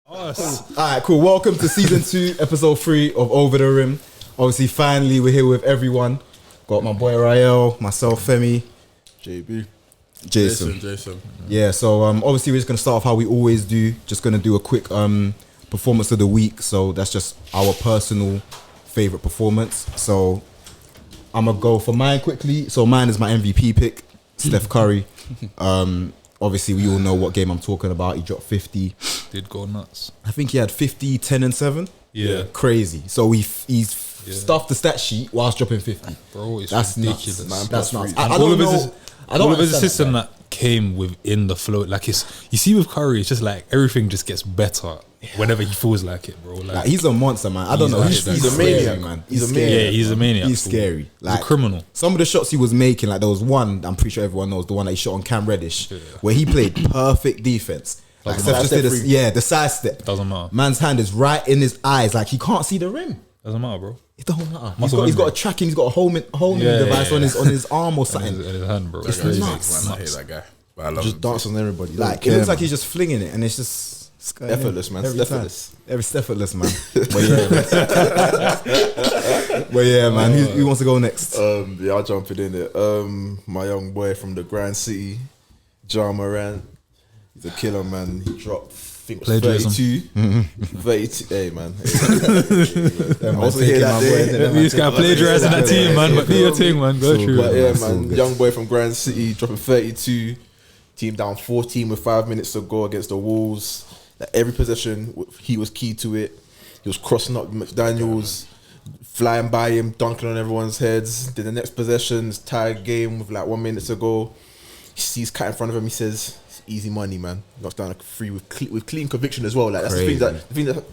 Alright, cool. Welcome to season 2, episode 3 of Over the Rim. Obviously, finally, we're here with everyone. Got my boy Rael, myself, Femi, JB, Jason. Yeah, so obviously, we're just going to start off how we always do. Just going to do a quick performance of the week. So that's just our personal favourite performance. So I'm going to go for mine quickly. So mine is my MVP pick, Steph Curry. Obviously, we all know what game I'm talking about. He dropped 50. Did go nuts. I think he had 50, 10 and 7. Yeah. Crazy. So he's stuffed the stat sheet whilst dropping 50. Bro, it's That's ridiculous. Nuts. That's nuts. And all of his system that came within the flow. Like, it's, you see with Curry, it's just like everything just gets better whenever he feels like it, bro. Like he's a monster, man. I don't know. He's a maniac, man. He's a maniac. Yeah, he's a maniac. He's scary. Like, he's a criminal. Some of the shots he was making, like there was one, I'm pretty sure everyone knows, the one that he shot on Cam Reddish, where he played perfect defense. Like Steph just did the side step. Doesn't matter. Man's hand is right in his eyes, like he can't see the rim. Doesn't matter, bro. It don't matter. He's got a tracking. He's got a homing device on his arm or something. In his hand, bro. It's nuts. I hate that guy. But I love just him. dance on everybody. Like it looks like he's just flinging it, and it's just effortless, man. Effortless, man. But yeah, man. Who wants to go next? I'll jump in it. My young boy from the Grand City, Ja Morant. He's a killer, man. He dropped, I think, 32. 32. Hey, man. I also hear that day. This guy plagiarizing that team, man. But do your thing, man. Go through. But yeah, man. Young boy from Grand City dropping 32. Team down 14 with 5 minutes to go against the Wolves. Like every possession, he was key to it. He was crossing up McDaniels, flying by him, dunking on everyone's heads. Then the next possession, tied game with like 1 minute to go. He sees Cat in front of him. He says, "It's easy money, man." Knocks down a free with clean conviction as well. Like that's the thing that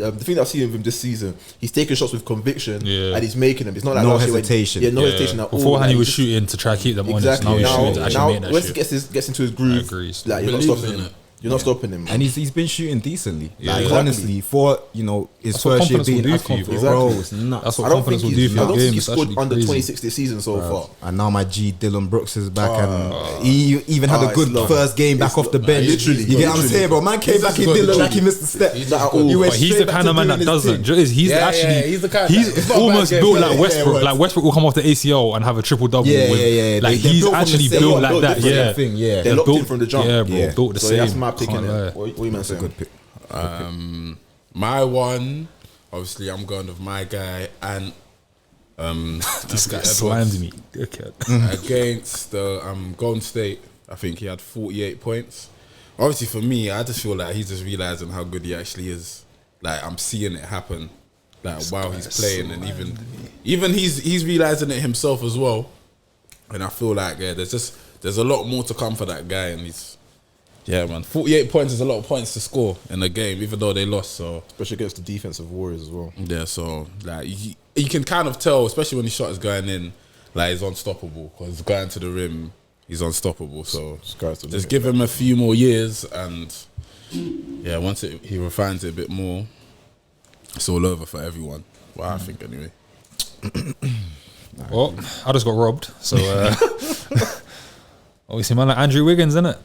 I've seen with him this season. He's taking shots with conviction and he's making them. It's not like no hesitation. Hesitation at all. Beforehand, he was shooting to try to keep them honest. Now he's shooting to actually make that once shit. he gets into his groove, like you're not stopping him. You're not stopping him, man. And he's been shooting decently. Yeah, like honestly, for his That's what first year confidence being will do as for you, confident, bro. bro, it's nuts. That's what confidence will do for I your don't game. think he's It's scored actually under crazy. 26 this season so far. And now my G Dylan Brooks is back, and he even had a good first game back off the bench. Literally, you get what I'm saying, bro? Man came back in Dylan like he missed a step. But he's the kind of man that doesn't. He's almost built like Westbrook. Like Westbrook will come off the ACL and have a triple double. Yeah. Like he's actually built like that. Yeah, They're locked in from the jump. Yeah, bro. Built the same. So that's my pick in it. What you man saying? Good pick. My one, obviously, I'm going with my guy and This guy slimed me. against the Golden State. I think he had 48 points. Obviously, for me, I just feel like he's just realizing how good he actually is. Like I'm seeing it happen, like while he's playing, and even he's realizing it himself as well. And I feel like there's a lot more to come for that guy, and man, 48 points is a lot of points to score in a game, even though they lost. So especially against the defensive Warriors as well. yeah, so like you can kind of tell, especially when the shot is going in, like he's unstoppable because going to the rim, he's unstoppable. So just give him a few more years, and once he refines it a bit more, it's all over for everyone. Well, I think anyway. Well, I just got robbed. So obviously, man, like Andrew Wiggins, innit?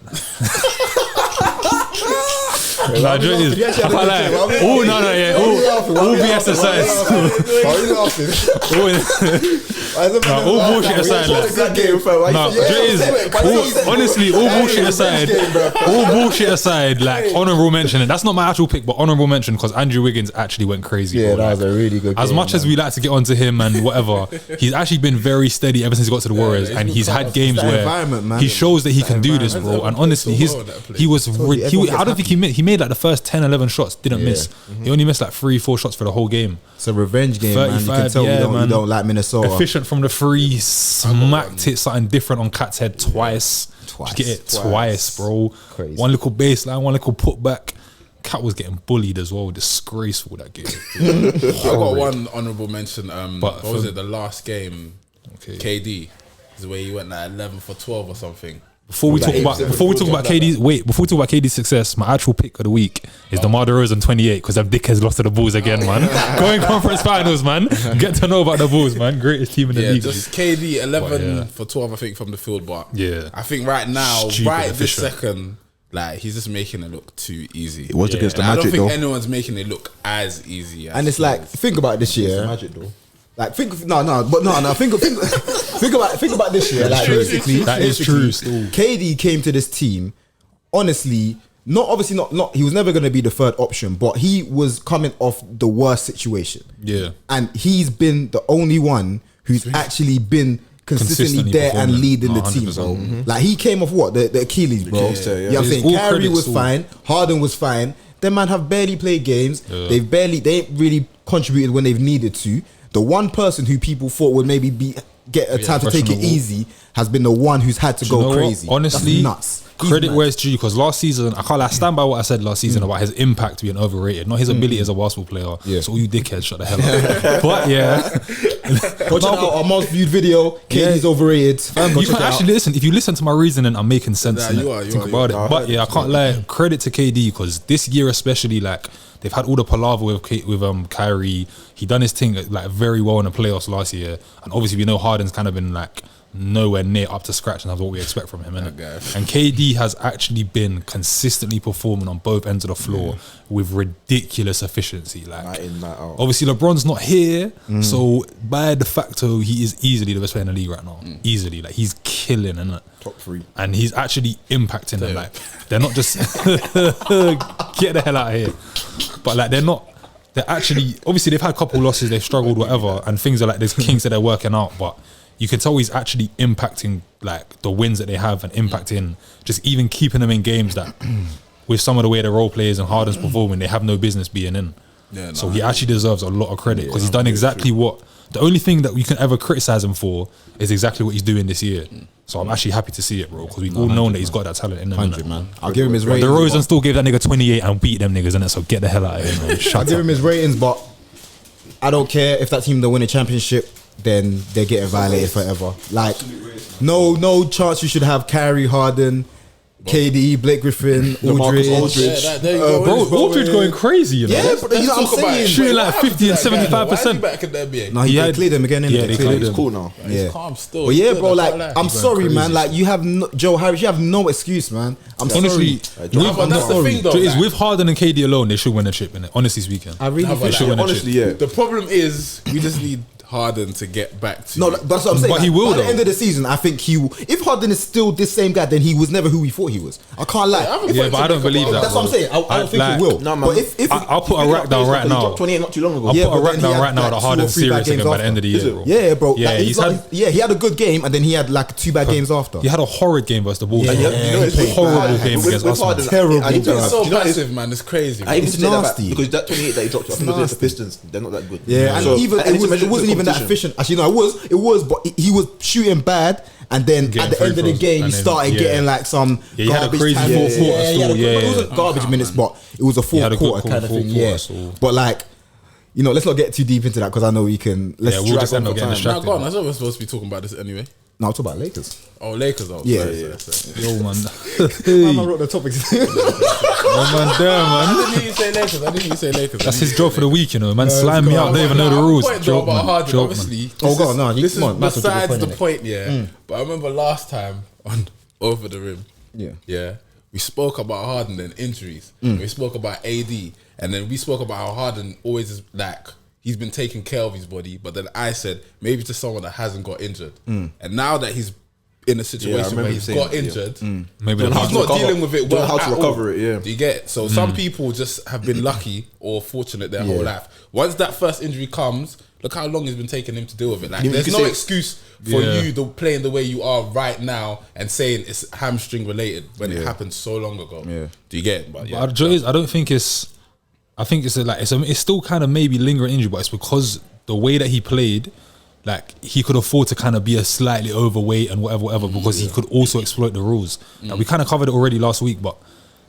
Like, I can't lie. All BS aside. All bullshit aside. Honestly, all bullshit aside, like honorable mention. And that's not my actual pick, but honorable mention because Andrew Wiggins actually went crazy. Yeah, bro. that was a really good game. As much as we like to get onto him and whatever, he's actually been very steady ever since he got to the Warriors, and he's had games where he shows that he can do this, bro. And honestly, I don't think he made like the first 10, 11 shots, didn't miss. He only missed like 3-4 shots for the whole game. It's a revenge game, man. You can tell you don't like Minnesota. Efficient from the free, smacked it something different on Cat's head twice. Did you get it? Twice, bro. Crazy. One little baseline, one little putback. Cat was getting bullied as well. Disgraceful, that game. I got one honourable mention. What was it? The last game, KD, is where he went like 11 for 12 or something. Before we talk about KD's success, my actual pick of the week is DeMar DeRozan 28 because them dickheads lost to the Bulls again, man. Going conference finals, man. Get to know about the Bulls, man. Greatest team in the league. Just KD 11 for 12, I think, from the field. But yeah, I think right now, stupid this efficient. second, Like he's just making it look too easy. It was against the I Magic, don't think though. anyone's making it look as easy. As And it's like, think about this year. Magic though. Like think think about this year. Like basically, That is true still. KD came to this team. Honestly, not he was never going to be the third option, but he was coming off the worst situation. Yeah. And he's been the only one who's actually been consistently there and performing. leading the 100%. team, bro. Like he came off what? The Achilles, bro. Achilles tear, yeah. You know what I'm It's saying? all Kyrie credit was still. fine, Harden was fine. Them man have barely played games. Yeah. They ain't really contributed when they've needed to. The one person who people thought would maybe get a time to take it questionable. easy has been the one who's had to Do you know go what? crazy. Honestly, That's nuts. He's credit mad. where it's due, because last season, I stand by what I said last season about his impact being overrated, not his ability as a basketball player. Yeah. So all you dickheads, shut the hell up. But yeah, Watching our most viewed video, KD's overrated. Go you check can it out. actually listen. If you listen to my reasoning, I'm making sense. Nah, in you it. are, you Think are, about you it. are. But yeah, I can't lie. Credit to KD, because this year especially, like they've had all the palaver with Kyrie. He done his thing like very well in the playoffs last year, and obviously we know Harden's kind of been like nowhere near up to scratch in terms of what we expect from him, innit? Okay. And KD has actually been consistently performing on both ends of the floor with ridiculous efficiency. Like Night in, night out. obviously LeBron's not here, so by de facto he is easily the best player in the league right now. Easily, like he's killing, innit? Top 3. And he's actually impacting them. Like they're not just get the hell out of here, but like they're actually, obviously they've had a couple losses, they've struggled, whatever, and things are like there's kinks that they're working out, but you can tell he's actually impacting like the wins that they have and impacting just even keeping them in games that with some of the way the role players and Harden's performing, they have no business being in. Yeah, So he actually deserves a lot of credit because he's done exactly what the only thing that we can ever criticize him for is exactly what he's doing this year. So I'm actually happy to see it, bro, because we've all known that he's got that talent in him. 100, innit? man. I'll give him his The ratings. Rosen still gave that nigga 28 and beat them niggas, innit? So get the hell out of here, man. I'll Shut give up. him his ratings, but I don't care if that team don't win a championship, then they're getting violated forever. Like, no chance you should have Kyrie, Harden, KD, Blake Griffin, Aldridge. there you go. Bro, Aldridge going crazy, you know? Yeah, but you know what I'm Talk about saying? it. Shooting Wait, like what happened 50 and to that guy, though? Why is he 75%. back in the NBA? No, He they had- cleared him again. Yeah, they cleared him. He's cool now. Yeah. He's calm still. But He's yeah, good, bro, I like, can't lie. I'm sorry, crazy. man. Like, you have Joe Harris, you have no excuse, man. I'm Honestly, sorry. Nah, but that's the thing, though. So it's like- with Harden and KD alone, they should win a chip, innit? Honestly speaking. I really Nah, but think should win a Honestly, chip. yeah. The problem is we just need Harden to get back to. No, that's what I'm saying. But he Like, will, by the though. end of the season, I think he will. If Harden is still this same guy, then he was never who we thought he was. I can't lie. Yeah, but I don't believe that. That's what I'm saying. I don't think like- he will. No, man. But if I'll put a rack down right He now. dropped 28 not too long ago. I'll Yeah, put a but rack then down he had right now like that 2 or Harden's 3 bad serious again games by the end of the after. year, Is bro. yeah, bro. Yeah, Like, he's he's had- he had a good game, and then he had like 2 bad games after. He had a horrid game versus the Bulls. Yeah, bro. yeah, You know, it's he really horrible hard. game With against us, Harden, man. Terrible. I need to- It's so you know, it's- passive, man. It's crazy. I even It's say that nasty. because that 28 that he dropped, I think it was against the Pistons. They're not that good. Yeah, and So, even I need to it measure the wasn't even that competition. efficient. Actually, no, it was, but he was shooting bad. And then Getting at the free end of the throws. game, he And then, started yeah. getting like some Yeah, he had a garbage crazy time. fourth quarter he had a still, good- yeah, It wasn't yeah. garbage minutes, but it was a had fourth a good quarter kind of fourth thing. quarter, Yeah, so- but like, let's not get too deep into that because I know we can. Let's Yeah, we'll drag just on end up for getting time. distracted. Nah, go on. I thought we were supposed to be talking about this anyway. No, I'll talk about Lakers. Oh, Lakers. Oh, Yeah, sorry, yeah. sorry. Yo, man. I wrote the topics. Oh, man, damn, I man. didn't hear you say Lakers. I didn't hear you say Lakers. That's his job for the week, you know, man. Slime me out, don't even know the rules. Joke, Joke, man. Harden, Joke, man. obviously. Oh, this go is- on, no, This is come on, that's a good besides point, the innit? point, yeah. But I remember last time on Over the Rim, Yeah. we spoke about Harden and injuries. We spoke about AD, and then we spoke about how Harden always is like he's been taking care of his body. But then I said maybe to someone that hasn't got injured, and now that he's in a situation remember where you he's saying got that, yeah. injured. Maybe Don't the He's to not recover- dealing with it don't well. know how to at recover all. it, yeah. Do you get it? So some people just have been lucky or fortunate their whole life. Once that first injury comes, look how long it's been taking him to deal with it. Like You there's can no say- excuse for Yeah. you playing the way you are right now and saying it's hamstring related when it happened so long ago. Yeah. Do you get it? But yeah. But Joe is, I don't think it's. I think it's it's still kind of maybe lingering injury, but it's because the way that he played, like he could afford to kind of be a slightly overweight and whatever, because he could also exploit the rules. Now, we kind of covered it already last week, but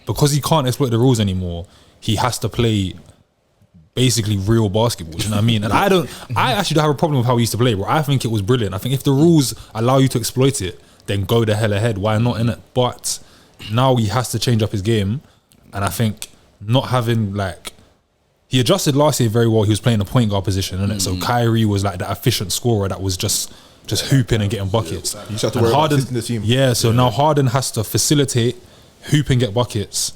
because he can't exploit the rules anymore, he has to play basically real basketball. Do you know what I mean? And I actually don't have a problem with how he used to play, bro. I think it was brilliant. I think if the rules allow you to exploit it, then go the hell ahead. Why not, innit? But now he has to change up his game, and I think not having like. He adjusted last year very well. He was playing a point guard position, innit? So Kyrie was like that efficient scorer that was just hooping and getting buckets. You just have to And worry about assisting the team. Yeah, so now Harden has to facilitate, hoop and get buckets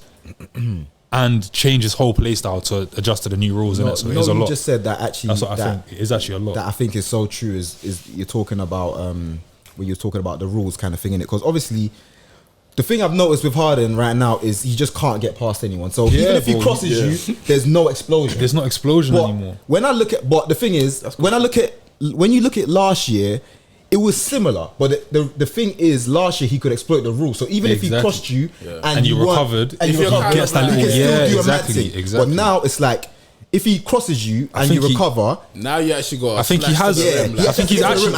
and change his whole play style to adjust to the new rules. So it is a lot. You just said that actually. That's what I think. It is actually a lot. That I think is so true. Is you're talking about when you're talking about the rules kind of thing in it, because obviously. The thing I've noticed with Harden right now is he just can't get past anyone. So even if he crosses you, there's no explosion. There's no explosion anymore. When I look at, but the thing is, when you look at last year, it was similar. But the thing is, last year he could exploit the rule. So even if he crossed you and you recovered, and you gets that little, exactly. But now it's like, if he crosses you and you recover, now you actually got. I think he has. I think he's actually.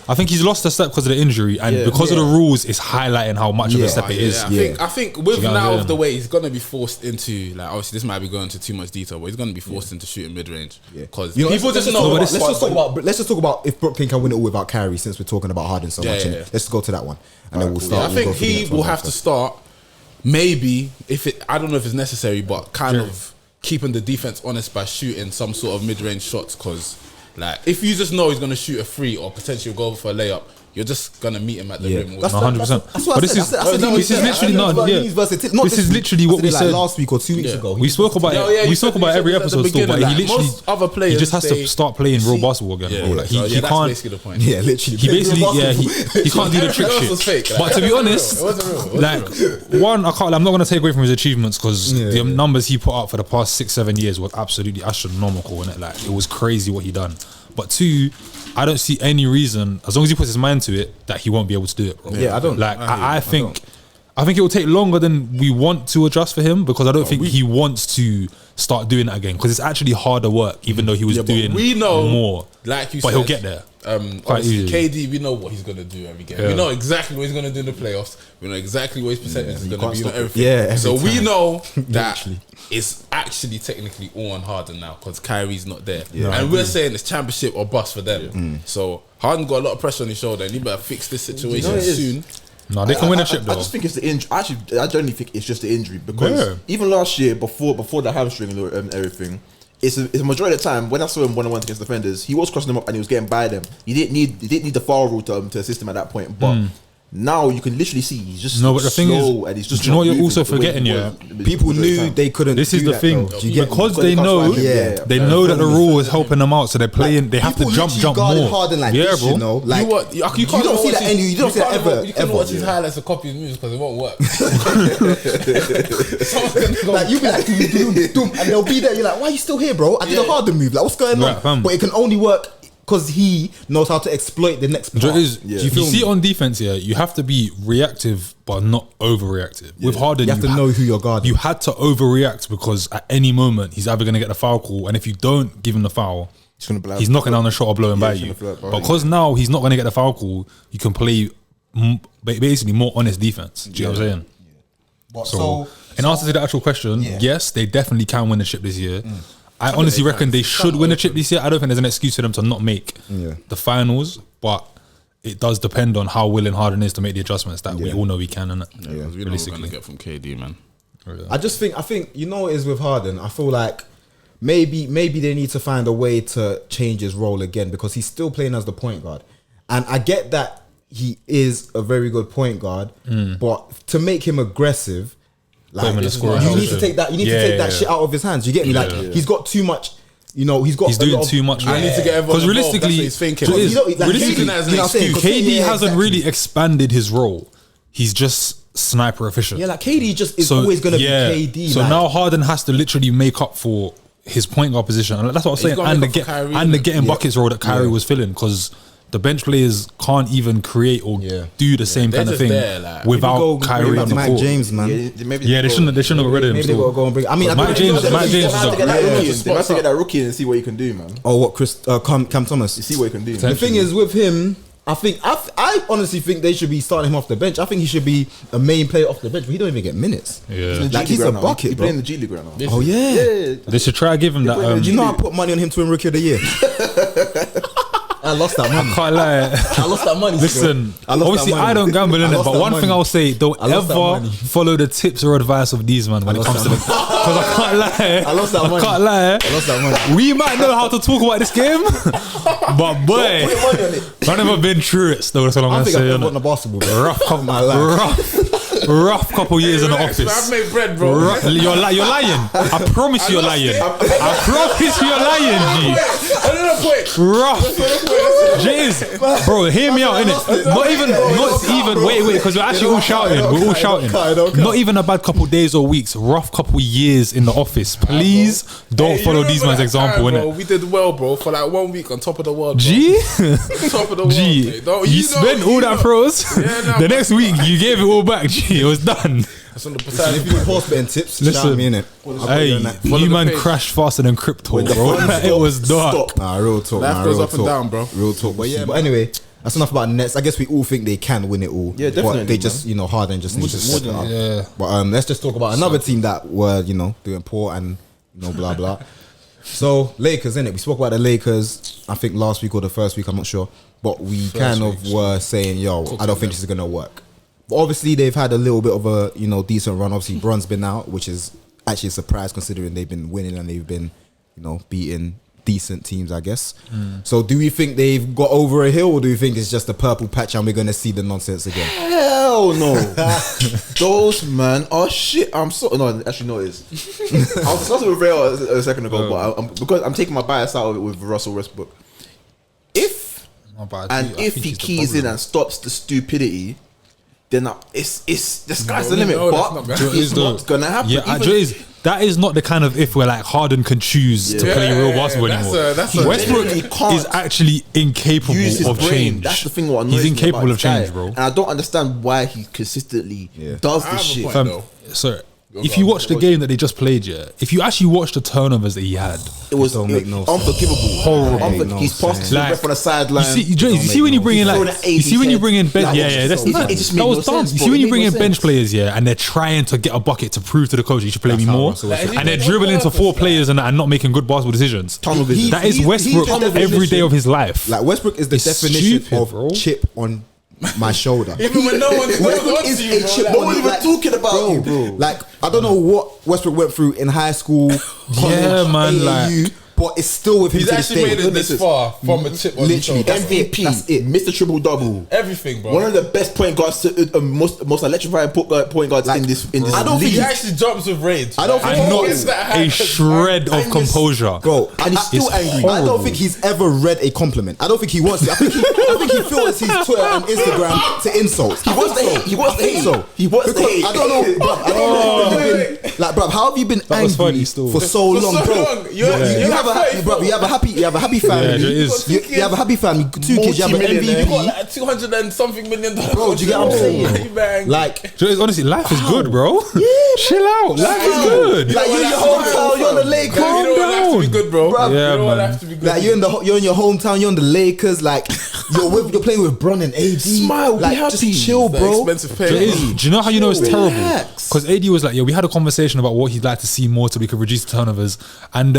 I think he's lost a step because of the injury, and because of the rules, it's highlighting how much of a step it is. I think with now the way he's gonna be forced into, like, obviously this might be going into too much detail, but he's gonna be forced into shooting mid range because people just know. Let's just talk about if Brooklyn can win it all without Kyrie, since we're talking about Harden so much. Let's just go to that one, and then we'll start. I think he will have to start. Maybe I don't know if it's necessary, but kind of. Keeping the defense honest by shooting some sort of mid-range shots, because like if you just know he's going to shoot a three or potentially go for a layup, you're just going to meet him at the rim. 100%. But this is literally not. This is literally what we said last week or 2 weeks ago. We spoke about it. We spoke about every episode still, but he literally he just has to start playing real basketball again. Like he can't. That's basically the point. Yeah, literally. He basically he can't do the trick shit. But to be honest, like one, I'm not going to take away from his achievements, because the numbers he put up for the past 6-7 years was absolutely astronomical, innit? Like it was crazy what he done. But two, I don't see any reason, as long as he puts his mind to it, that he won't be able to do it, bro. Yeah, I don't. Like I think it will take longer than we want to adjust for him, because I don't think he wants to start doing that again, because it's actually harder work, even though he was doing more. Like you but said, he'll get there. KD, we know what he's gonna do every game. We know exactly what he's gonna do in the playoffs. We know exactly what his percentage is gonna be. Everything. So we know that it's actually technically all on Harden now, because Kyrie's not there, and we're saying it's championship or bust for them. So Harden got a lot of pressure on his shoulder, and he better fix this situation soon. No, they can win a chip though. I just think it's the injury. Actually, I genuinely think it's just the injury, because even last year, before the hamstring and everything. It's a majority of the time when I saw him one-on-one against defenders, he was crossing them up and he was getting by them. He didn't need the foul rule to assist him at that point. But now you can literally see he's just but the thing is, and he's just. Do you know what you're also forgetting? People knew they couldn't. This is the thing, because they know that the rule is helping them out, so they're playing. They have to jump more. Harden like this, bro. You know, like you don't see that any. You don't see that ever. You can watch his highlights or copy his moves, because it won't work. Like you be like, doom, and they'll be there. You're like, why are you still here, bro? I did a Harden move. Like, what's going on? But it can only work because he knows how to exploit the next part. You see it on defense, you have to be reactive but not overreactive. With Harden, you have to know who you're guarding. You had to overreact, because at any moment he's either going to get the foul call, and if you don't give him the foul, he's knocking down the shot or blowing by you. Because now he's not going to get the foul call, you can play basically more honest defense. Do you know what I'm saying? So in answer to the actual question, yes, they definitely can win the chip this year. I honestly reckon they should win a chip this year. I don't think there's an excuse for them to not make the finals, but it does depend on how willing Harden is to make the adjustments that we all know he can. And we know we're going to get from KD, man. I think you know what it is with Harden. I feel like maybe they need to find a way to change his role again, because he's still playing as the point guard, and I get that he is a very good point guard, but to make him aggressive. Like, you need to take that. You need to take that shit out of his hands. You get me? Like he's got too much. You know, he's doing too much. I need to get everyone. Because realistically, he's thinking. KD hasn't really expanded his role. He's just sniper efficient. Yeah, like KD just is always going to be KD. So now Harden has to literally make up for his point guard position, and that's what I was saying. And the getting buckets role that Kyrie was filling, because the bench players can't even create or do the same kind of thing without Kyrie on the court. James, man. They shouldn't have got rid of him. Maybe they will go and bring. I mean, Mike James is they have to get that rookie and see what he can do, man. Oh, what Cam Thomas? You see what he can do. The thing is with him, I honestly think they should be starting him off the bench. I think he should be a main player off the bench, but he don't even get minutes. Like he's a bucket, bro. He's playing the G League right now. Oh yeah. They should try to give him that. Do you know I put money on him to win Rookie of the Year? I lost that money. I can't lie. I lost that money. Listen, obviously I don't gamble in it, but one thing I'll say, don't ever follow the tips or advice of these man when it comes to the. Because I can't lie. I lost that money. I can't lie. I lost that money. We might know how to talk about this game, but boy, I've never been through it. Though that's what I'm gonna say. I think I've on the basketball. Rough, my life. rough couple years in the Relax, man, office. I've made bread, bro. You're lying. I promise you're lying. I promise you're lying, G. Another point. Rough. Jeez, bro, hear me out, innit? Not even. Wait, because we're actually all shouting. We're all shouting. Not even a bad couple days or weeks. Rough couple years in the office. Please don't follow these man's example, innit? We did well, bro, for like 1 week on top of the world. Bro. G, Top of the world. G, Mate. Don't- you spent all that pros. The next week you gave it all back. G, it was done. That's on the Listen, if you need horse betting tips, shout me in it. Hey, you man crashed faster than crypto, bro. It was dark. Nah, real talk. Life nah, goes real up and talk. down, bro. Real talk. But yeah, but anyway, that's enough about Nets. I guess we all think they can win it all. Yeah, definitely, But they man. just, Harden just needs to step it up. Yeah. But let's just talk about another team that were, doing poor and blah blah. So Lakers, innit? We spoke about the Lakers. I think last week or the first week, I'm not sure. But we kind of were saying, I don't think this is gonna work. But obviously, they've had a little bit of a decent run. Obviously, Bron's been out, which is actually a surprise considering they've been winning and they've been, beating decent teams, I guess. So, do we think they've got over a hill, or do you think it's just a purple patch and we're gonna see the nonsense again? Hell no. Those man are shit. No, actually no, it is. I was discussing with Ray a second ago, but because I'm taking my bias out of it with Russell Westbrook. If he keys in and stops the stupidity, then it's the sky's the limit. But it's not gonna happen. Yeah, that is not the kind of if where like Harden can choose to play real basketball anymore. Westbrook is actually incapable of change. That's the thing. What annoys he's me incapable about of this guy. change, bro. And I don't understand why he consistently does this shit. So if you watch the game that they just played, if you actually watch the turnovers that he had, it was no unforgivable. Horrible. He's passed to the ref on the sideline. You see when you bring in bench. That was dumb. You see when you bring in bench players, and they're trying to get a bucket to prove to the coach you should play me more, and they're dribbling into 4 players and not making good basketball decisions. That is Westbrook every day of his life. Like Westbrook is the definition of chip on my shoulder. Even when no one's Westbrook is a chip. No one even talking about you, bro. Like I don't know what Westbrook went through in high school, college, AAU, but it's still with him. He's actually made it this far from a chip on his Literally, shoulder. MVP, that's it. Mr. Triple Double, Everything, bro. one of the best point guards, most electrifying point guards in this. I don't think he actually jumps with rage. I don't think And not a shred of composure. Bro, and he's still It's angry. horrible. I don't think he's ever read a compliment. I don't think he wants to. I think he filters his Twitter and Instagram to insults. He wants to hate. He wants to hate. So He wants to hate. I don't know, bruv. I don't know. How you've been, like, bruv, how have you been That was angry funny still. for so long, so bro? long. You have a happy, bruv. You have a happy family. Yeah, there is. You have a happy family. 2 kids. You have an You got MVP. like 200 and something $million. Bro, do you get what I'm saying? Bang. Like, Honestly, life is good, bro. Chill out. Life is good. like you're in your hometown. You're on the Lakers. You don't want life to be good, bro. Bruv. You Yeah, don't want man. life to be good. Like you're in your hometown, you're on the Lakers. Like you're playing with Bron and AD. Smile, be like happy. just chill, The bro. expensive Do pay. you know how you know it's terrible? Relax. Because AD was like, we had a conversation about what he'd like to see more so we could reduce the turnovers. And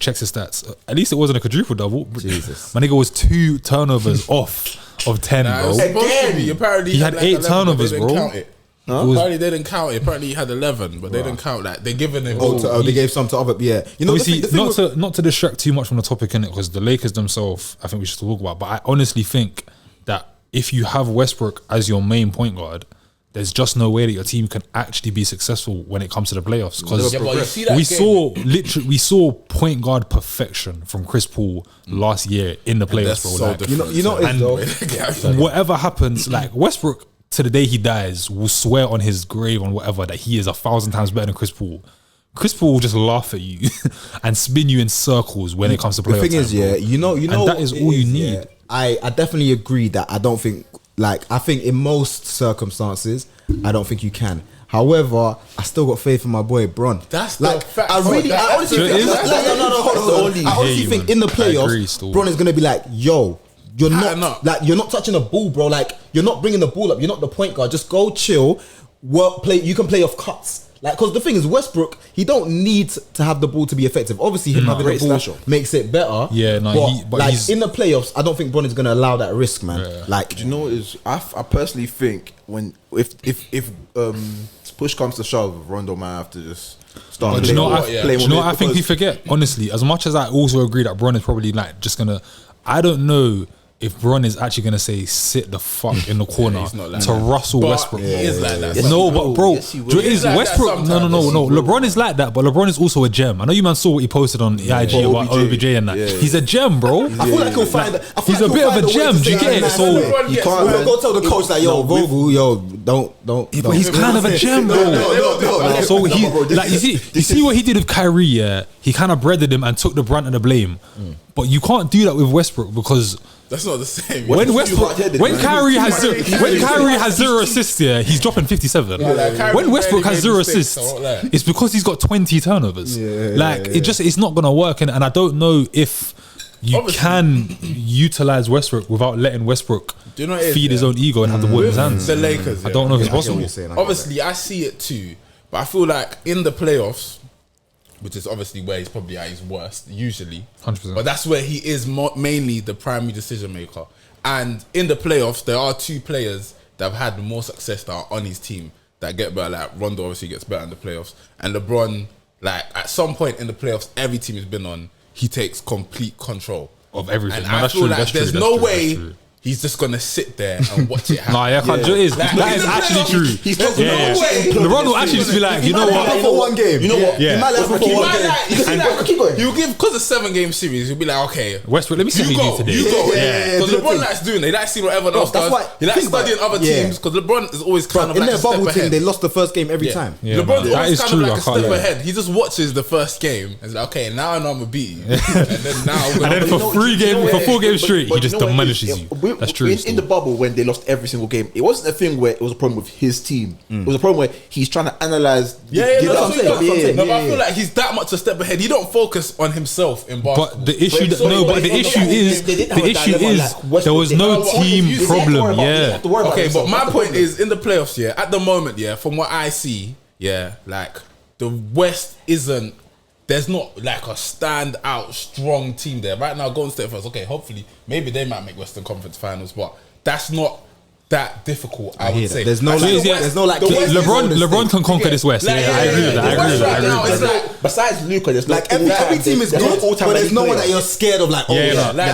checks his stats. At least it wasn't a quadruple double. Jesus. My nigga was 2 turnovers off of 10, Nah, it bro. was supposed to be. Apparently He had like 8 11, but turnovers, they didn't bro. count it. was- Apparently they didn't count it. Apparently he had 11, but they didn't count that. They given him. They gave some to other. Yeah, you know. Obviously, the thing with- not to distract too much from the topic in it, because the Lakers themselves, I think we should talk about. But I honestly think that if you have Westbrook as your main point guard, there's just no way that your team can actually be successful when it comes to the playoffs. Because Yeah, but you see that we saw point guard perfection from Chris Paul last year in the playoffs, bro. so Like, different. you know, And- it's though. whatever happens, like Westbrook to the day he dies will swear on his grave on whatever that he is 1,000 times better than Chris Paul. Chris Paul will just laugh at you and spin you in circles when it comes to playoff The thing time, is, bro. yeah, you know, And that is what all it you need. yeah. I definitely agree that I don't think, like, I think in most circumstances, I don't think you can. However, I still got faith in my boy Bron. That's like, the fact. I honestly So it think, is? no, hold on. I honestly you, think man. in the I agree playoffs, still. Bron is gonna be like, yo, you're Pattern not up. like you're not touching the ball, bro. Like you're not bringing the ball up. You're not the point guard. Just go chill. Work, play. You can play off cuts. Like, because the thing is, Westbrook, he don't need to have the ball to be effective. Obviously, him having the Great ball slasher. makes it better. Yeah, no, but like he's- in the playoffs, I don't think Bron is gonna allow that risk, man. Yeah. Like, Do you know what is? I personally think if push comes to shove, Rondo might have to just start. But do you know what playing do you with know it what I think we because- forget? Honestly, as much as I also agree that Bron is probably like just gonna, I don't know if Bron is actually gonna say sit the fuck in the corner he's not like to that. Russell But Westbrook, he is like that. no, but bro, Yes, he will. do you know what it He's is like that Westbrook? sometimes. No. Yes, he will. LeBron is like that, but LeBron is also a gem. I know you man saw what he posted on IG about OBJ and that. He's a gem, bro. I feel like he'll find. He's a bit of a gem. Do you get it? So you can't go tell the coach that Vogel, don't. but he's kind of a gem, bro. No. So he like you see what he did with Kyrie. Yeah, he kind of breaded him and took the brunt of the blame. But you can't do that with Westbrook because. That's not the same. When Kyrie has zero assists, yeah, he's dropping 57. When Westbrook has zero assists, it's because he's got 20 turnovers. It's not gonna work, and I don't know if you can utilize Westbrook without letting Westbrook feed his own ego and have the ball in his hands. The Lakers, I don't know if it's possible. Obviously, I see it too, but I feel like in the playoffs, which is obviously where he's probably at his worst, usually. 100%. But that's where he is mainly the primary decision maker. And in the playoffs, there are two players that have had more success that are on his team that get better. Like Rondo obviously gets better in the playoffs, and LeBron, like at some point in the playoffs, every team he's been on, he takes complete control Of everything. And No, I that's feel true, like that's true, there's that's no true, way that's true. he's just gonna sit there and watch it happen. That is actually true. He's talking about LeBron will actually just be like, you know what? For one game, You know what? Yeah. He might let him for one game. Keep going. You give because a 7-game series, you'll be like, okay, Westbrook, let me see what you he go, did today. you go, Yeah, Because do the LeBron thing. likes doing it. He likes seeing what everyone else that's does. why- He likes think about studying it. other Yeah. teams because LeBron is always kind of In like their a step bubble team, ahead. they lost the first game every time. Yeah, LeBron's man. That always is kind true. of like I a can't step lie. ahead. He just watches the first game and he's like, okay, now I know I'm gonna beat you. And then now And then for 4 games straight, he just demolishes you. That's true. In the bubble, when they lost every single game, it wasn't a thing where it was a problem with his team. It was a problem where he's trying to analyze. that's what I'm saying. No, but I yeah. feel like he's that much a step ahead. He don't focus on himself in basketball. But the issue, there was no team problem. Yeah. Okay, but my point is, in the playoffs, yeah, at the moment, yeah, from what I see, yeah, like the West isn't. There's not like a standout strong team there right now. Golden State first, okay. Hopefully, maybe they might make Western Conference Finals, but that's not that difficult. I would say There's no like LeBron can conquer this West. Like, Yeah, I agree with that. I agree with that. It's like Besides Luka, there's Like every team is good, but there's no one that you're scared of. Like, like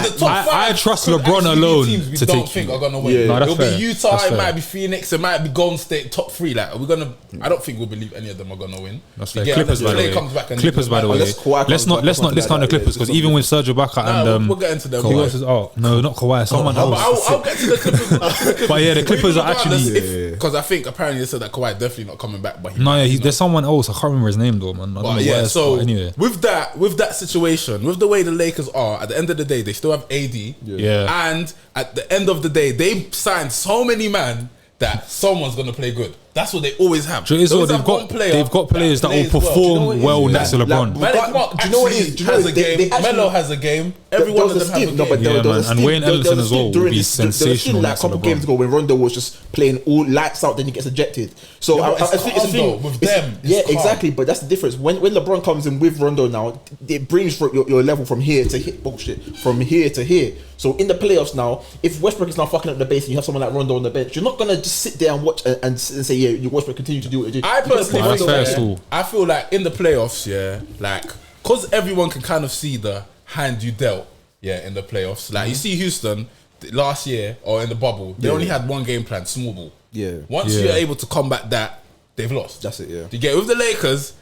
the top five. I trust could LeBron actually be alone teams we to don't take think you. are gonna win. Yeah. No, that's It'll fair. be Utah. That's It fair. might be Phoenix. It might be Golden State. Top 3. Like, are we gonna? I don't think we'll believe any of them are gonna win. That's You fair. get Clippers, by unless the Klay way. comes back and Clippers, by the way. Unless Kawhi Let's comes not back discount the Clippers because even with Serge Ibaka and we'll get into them. who else is out? No, not Kawhi. Someone But else. I'll get to the Clippers. But yeah, the Clippers are actually. Because I think apparently they said that Kawhi definitely not coming back. But No, yeah, there's someone else. I can't remember his name though, man. I don't know But yeah, where. so But anyway, with that situation, with the way the Lakers are, at the end of the day, they still have AD. Yeah. And at the end of the day, they signed so many man that someone's gonna play good. That's what they always have. So it's They all, always they've have got players that will plays well. perform well next to LeBron. Malik Monk do you know what it is? actually Do you know has what a it is? game. They actually- Melo has a game. Every one of them have a No, but game. there Yeah, was a man. And stint- Wayne there was Ellington a as stint well would during be this- there was a stint sensational like next a to couple LeBron. games ago when Rondo was just playing all lights out, then he gets ejected. So Yeah, but I it's think calm though, with them, it's Yeah, calm. exactly. But that's the difference. When LeBron comes in with Rondo now, it brings your level from here to here. Bullshit. From here to here. So in the playoffs now, if Westbrook is now fucking up the base and you have someone like Rondo on the bench, you're not gonna just sit there and watch and say, yeah, your Westbrook continue to do what you do. I personally That's feel fair like, still. I feel like in the playoffs, yeah, like because everyone can kind of see the hand you dealt, yeah, in the playoffs. Like you see Houston last year or in the bubble, they only had one game plan, small ball. Yeah. Once Yeah. you're able to combat that, they've lost. That's it, yeah. You get with the Lakers,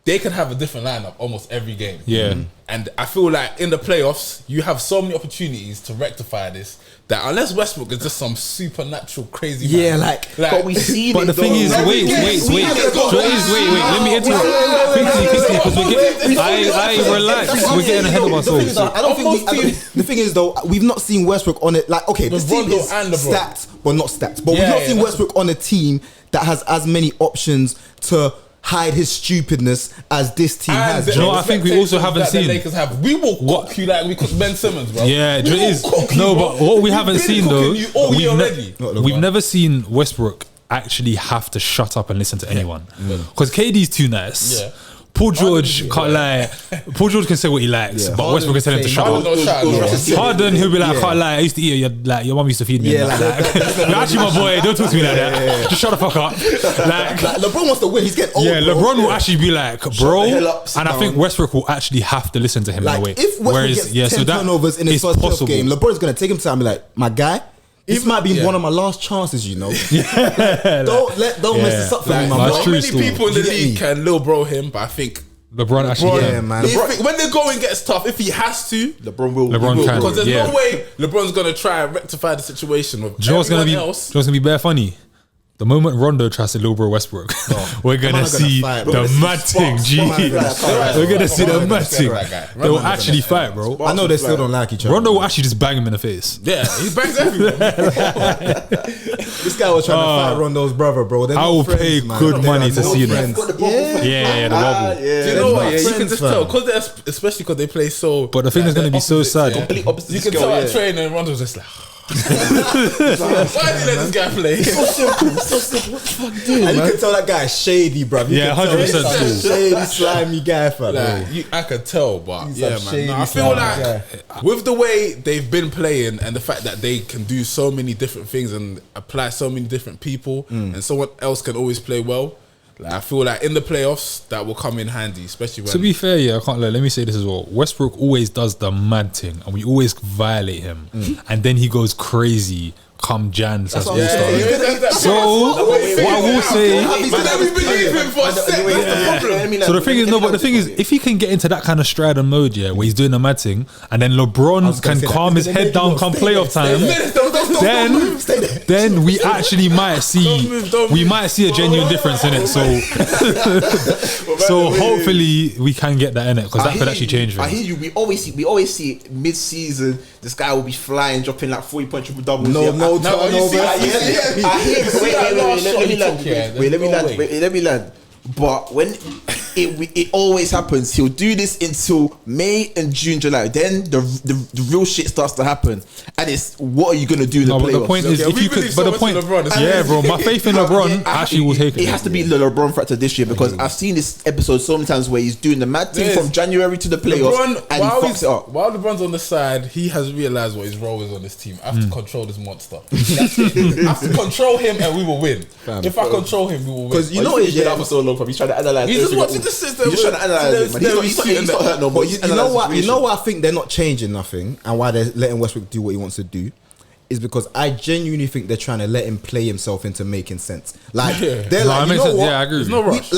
they can have a different lineup almost every game. Yeah. And I feel like in the playoffs, you have so many opportunities to rectify this that unless Westbrook is just some supernatural crazy man, But we see. But the thing is, wait. Let me interrupt quickly because I relax. We're getting ahead of ourselves. The thing is though, we've not seen Westbrook on it. Like, okay, this team Rondo is and LeBron. stacked, but not stacked. But we've Yeah, not yeah, seen that's- Westbrook on a team that has as many options to hide his stupidness as this team has. the Do you know what I think we also expectations haven't that the seen? Lakers have. We will cook you like we cooked Ben Simmons, bro. Yeah, We it will is. cook you, No, bro. but what we haven't We've been seen though, cooking you all year already. we've never seen Westbrook actually have to shut up and listen to anyone because KD's too nice. Yeah. Paul George can't lie. Paul George can say what he likes, but Westbrook can tell him to shut up. Harden, he'll be like, I can't lie. I used to eat like your mum used to feed me. Yeah, you're actually my boy. Don't talk to me like that. Just shut the fuck up. Like LeBron wants to win. He's getting old. Yeah, LeBron will actually be like, bro, and I think Westbrook will actually have to listen to him in a way. If Westbrook gets 10 turnovers in his first playoff game, LeBron's gonna take him time and be like, my guy. This might be one of my last chances, you know. Don't mess this up for me, man. Not many people in the league can Lil Bro him, but I think LeBron actually, man. When the going gets tough, if he has to, LeBron will. LeBron can, because there's no way LeBron's gonna try and rectify the situation with everyone else. Do you know what's gonna be bare funny? The moment Rondo tries to Lil Bro Westbrook, we're gonna see the mad thing, G. We're gonna see the mad thing. They will actually fight, bro. I know they still don't like each other. Rondo will actually just bang him in the face. Yeah, he bangs everyone. This guy was trying to fight Rondo's brother, bro. I will pay good money to see that. Yeah, the wobble. Do you know what? Yeah, you can just tell, especially because they play so. But the thing is gonna be so sad. You can tell at training, and Rondo's just like. Why did you let this guy play? So simple. What the fuck, dude? And you can tell that guy shady, bro. Yeah, 100%. Shady, slimy guy, fam. I could tell, but man. I feel like with the way they've been playing and the fact that they can do so many different things and apply so many different people, and someone else can always play well. Like, I feel like in the playoffs that will come in handy, especially when. To be fair, I can't lie. Let me say this as well. Westbrook always does the mad thing, and we always violate him, and then he goes crazy. Come Jan, so what I will say. So the thing is, but the thing is, if he can get into that kind of Strider mode, where he's doing the mad thing, and then LeBron can calm his head down come playoff time, then we actually might see a genuine difference in it. So hopefully we can get that in it, because that could actually change things. I hear you. We always see mid-season this guy will be flying, dropping like 40-point triple doubles. No turnover. Let me land. But when it always happens, he'll do this until May and June, July. Then the real shit starts to happen, and it's what are you gonna do in the playoffs? But the point is, if you could, but the point, bro, my faith in LeBron actually will take it. It has to be the LeBron factor this year, because I've seen this episode so many times where he's doing the mad thing from January to the playoffs, and he fucks it up. While LeBron's on the side, he has realized what his role is on this team. I have to control this monster. I have to control him, and we will win. If I control him, we will win. Because you know he's that for so long. He's trying to analyze. He's just watching the system. He's trying to analyze it, man. He's not hurt no more. You know what I think they're not changing nothing, and why they're letting Westbrook do what he wants to do, is because I genuinely think they're trying to let him play himself into making sense. Like they're like, you know what? Yeah, I agree. There's no rush.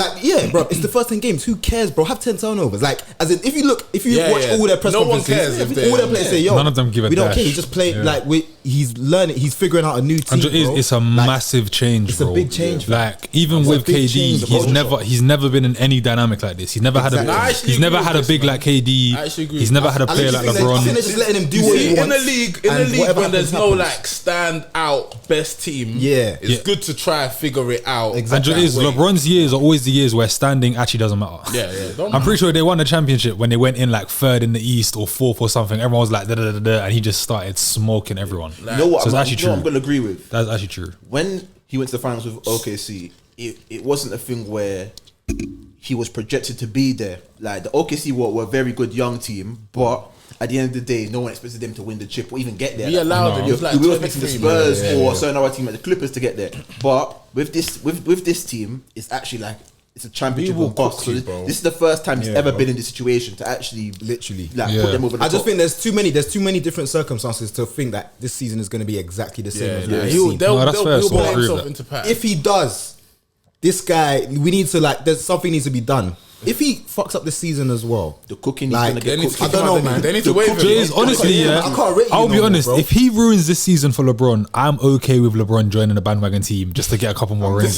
Bro, it's the first 10 games. Who cares, bro? Have 10 turnovers. Like, as in, if you watch all their press conferences, all their players say, "Yo, none of them give a we don't care." He just played like he's learning. He's figuring out a new team. It's a massive change. It's a big change. Like even with KD, he's never been in any dynamic like this. He's never had a big like KD. He's never had a player like LeBron. I think they're just letting him do what he wants. In the league when there's no like stand out best team, it's good to try and figure it out. Exactly. And LeBron's years are always the years where standing actually doesn't matter. I'm pretty sure they won the championship when they went in like third in the East or fourth or something. Everyone was like da da da da, and he just started smoking everyone. You know what? So it's actually true. I'm gonna agree with. That's actually true. When he went to the finals with OKC, it wasn't a thing where he was projected to be there. Like the OKC were a very good young team, but at the end of the day, no one expected them to win the chip or even get there. We allowed them. We were expecting the Spurs or a certain other team like the Clippers to get there. But with this team, it's actually like it's a championship or bust. So this is the first time he's ever been in this situation to actually literally put them over the top. I just think there's too many different circumstances to think that this season is going to be exactly the same as if he does, this guy, we need to there's something needs to be done. If he fucks up the season as well, the cooking is gonna get cooked. I don't know, man. They need to wait for him. Honestly, I'll be honest. If he ruins this season for LeBron, I'm okay with LeBron joining the bandwagon team just to get a couple more rings.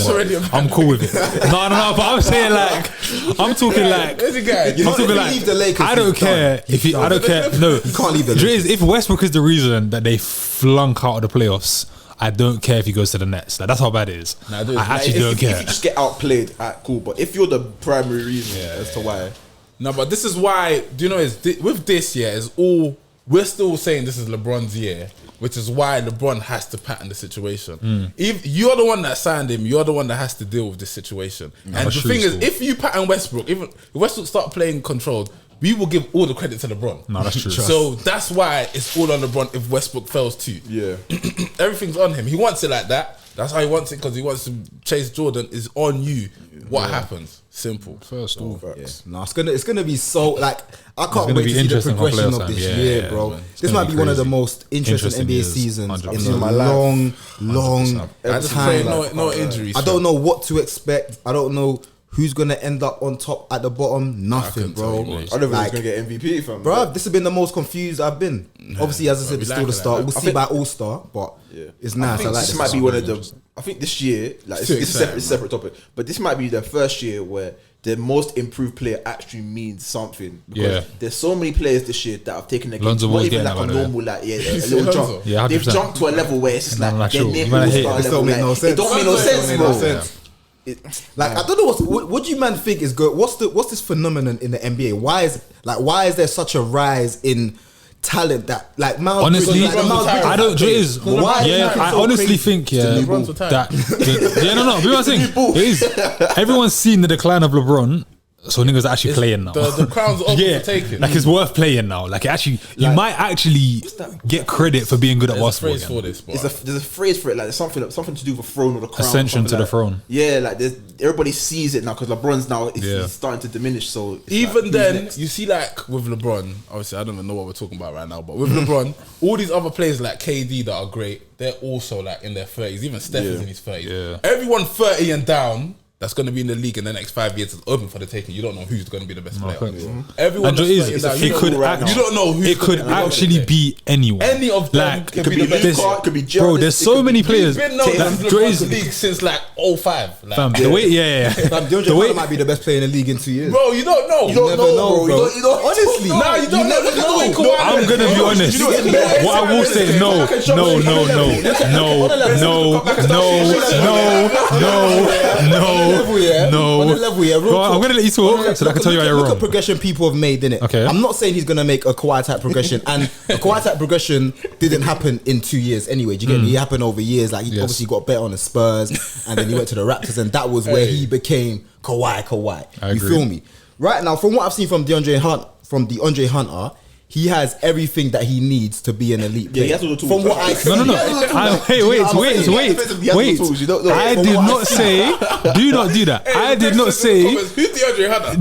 I'm cool with it. No. But I'm saying I'm talking there's a guy. I'm talking I don't care if he. I don't care. No, you can't leave the Lakers. If Westbrook is the reason that they flunk out of the playoffs, I don't care if he goes to the Nets. That's how bad it is. I actually don't care. If you just get outplayed, cool. But if you're the primary reason as to why. No, but this is why. Do you know? With this, it's all we're still saying this is LeBron's year, which is why LeBron has to pattern the situation. If you're the one that signed him, you're the one that has to deal with this situation. And the thing is, if you pattern Westbrook, if Westbrook start playing controlled, we will give all the credit to LeBron. No, that's true. So that's why it's all on LeBron if Westbrook fails too. Yeah. Everything's on him. He wants it like that. That's how he wants it, because he wants to chase Jordan. Is on you. What happens? Simple. First off. No, it's gonna be so like I can't wait to see the progression of this year, bro. Man. This might be one of the most interesting NBA seasons in a long I just pray no injuries. I don't know what to expect. I don't know who's gonna end up on top at the bottom. Nothing, bro. I don't think he's gonna get MVP, fam. Bro, this has been the most confused I've been. Obviously, as I said, it's still the start. We'll see by All-Star, but it's nice. I like this. Might be one of the. I think this year, like it's a separate topic, but this might be the first year where the most improved player actually means something. Because there's so many players this year that have taken a game, not even like a normal, like a little jump. Yeah, they've jumped to a level where it's just like they're near All-Star level. It don't make no sense. It don't make no sense, bro. Like I don't know what do you man think is good? What's this phenomenon in the NBA? Why is there such a rise in talent that like Miles honestly Bridges, I don't I honestly think that but I'm saying it is everyone's seen the decline of LeBron. So niggas are actually playing now. The crown's open for taking. Like it's worth playing now. Like it actually, you might actually get credit for being good at basketball. There's a phrase for it. Like there's something to do with the throne or the crown. Ascension to the throne. Yeah, like everybody sees it now because LeBron's now he's starting to diminish. So even then, you see, like with LeBron, obviously I don't even know what we're talking about right now, but with LeBron, all these other players like KD that are great, they're also like in their 30s. Even Steph is in his 30s. Yeah. Everyone 30 and down that's going to be in the league in the next 5 years is open for the taking. You don't know who's going to be the best player. Everyone you don't know who. It could actually be anyone. Any of them. Like, could be the best player. Could be bro, there's so many players. He's been known as LeBron's league since like 05. Like, the way, the way might be the best player in the league in 2 years. Bro, you don't know. You don't know, bro. You don't honestly. Nah, you don't know. I'm gonna be honest. What I will say, no. On the level, yeah. I'm gonna let you talk so that I can tell you why you're wrong. Look at progression people have made, innit? Okay. I'm not saying he's gonna make a Kawhi type progression, and a Kawhi type progression didn't happen in 2 years anyway. Do you get me? It happened over years. Like he obviously got better on the Spurs, and then he went to the Raptors, and that was where he became Kawhi. You feel me? Right now, from what I've seen from DeAndre Hunter, he has everything that he needs to be an elite player. Yeah, he has all the tools. From what I see, wait. I did not say. Do not do that. I did not say. Who's DeAndre Hunter?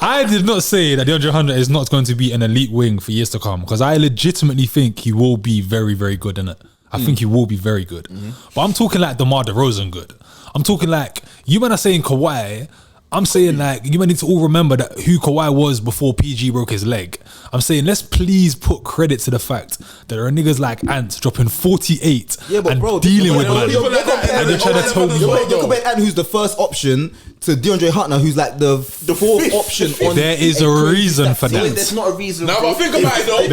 I did not say that DeAndre Hunter is not going to be an elite wing for years to come, because I legitimately think he will be very, very good in it. I think he will be very good. But I'm talking like DeMar DeRozan good. I'm talking like, you man are saying Kawhi. I'm saying like, you might need to all remember that who Kawhi was before PG broke his leg. I'm saying let's please put credit to the fact that there are niggas like Ant dropping 48 and dealing with man. And they're trying to tell me you're comparing Ant, who's the first option, to DeAndre Hunter, who's like the fourth option. There is a reason for that. There's not a reason. Now, but think about it though.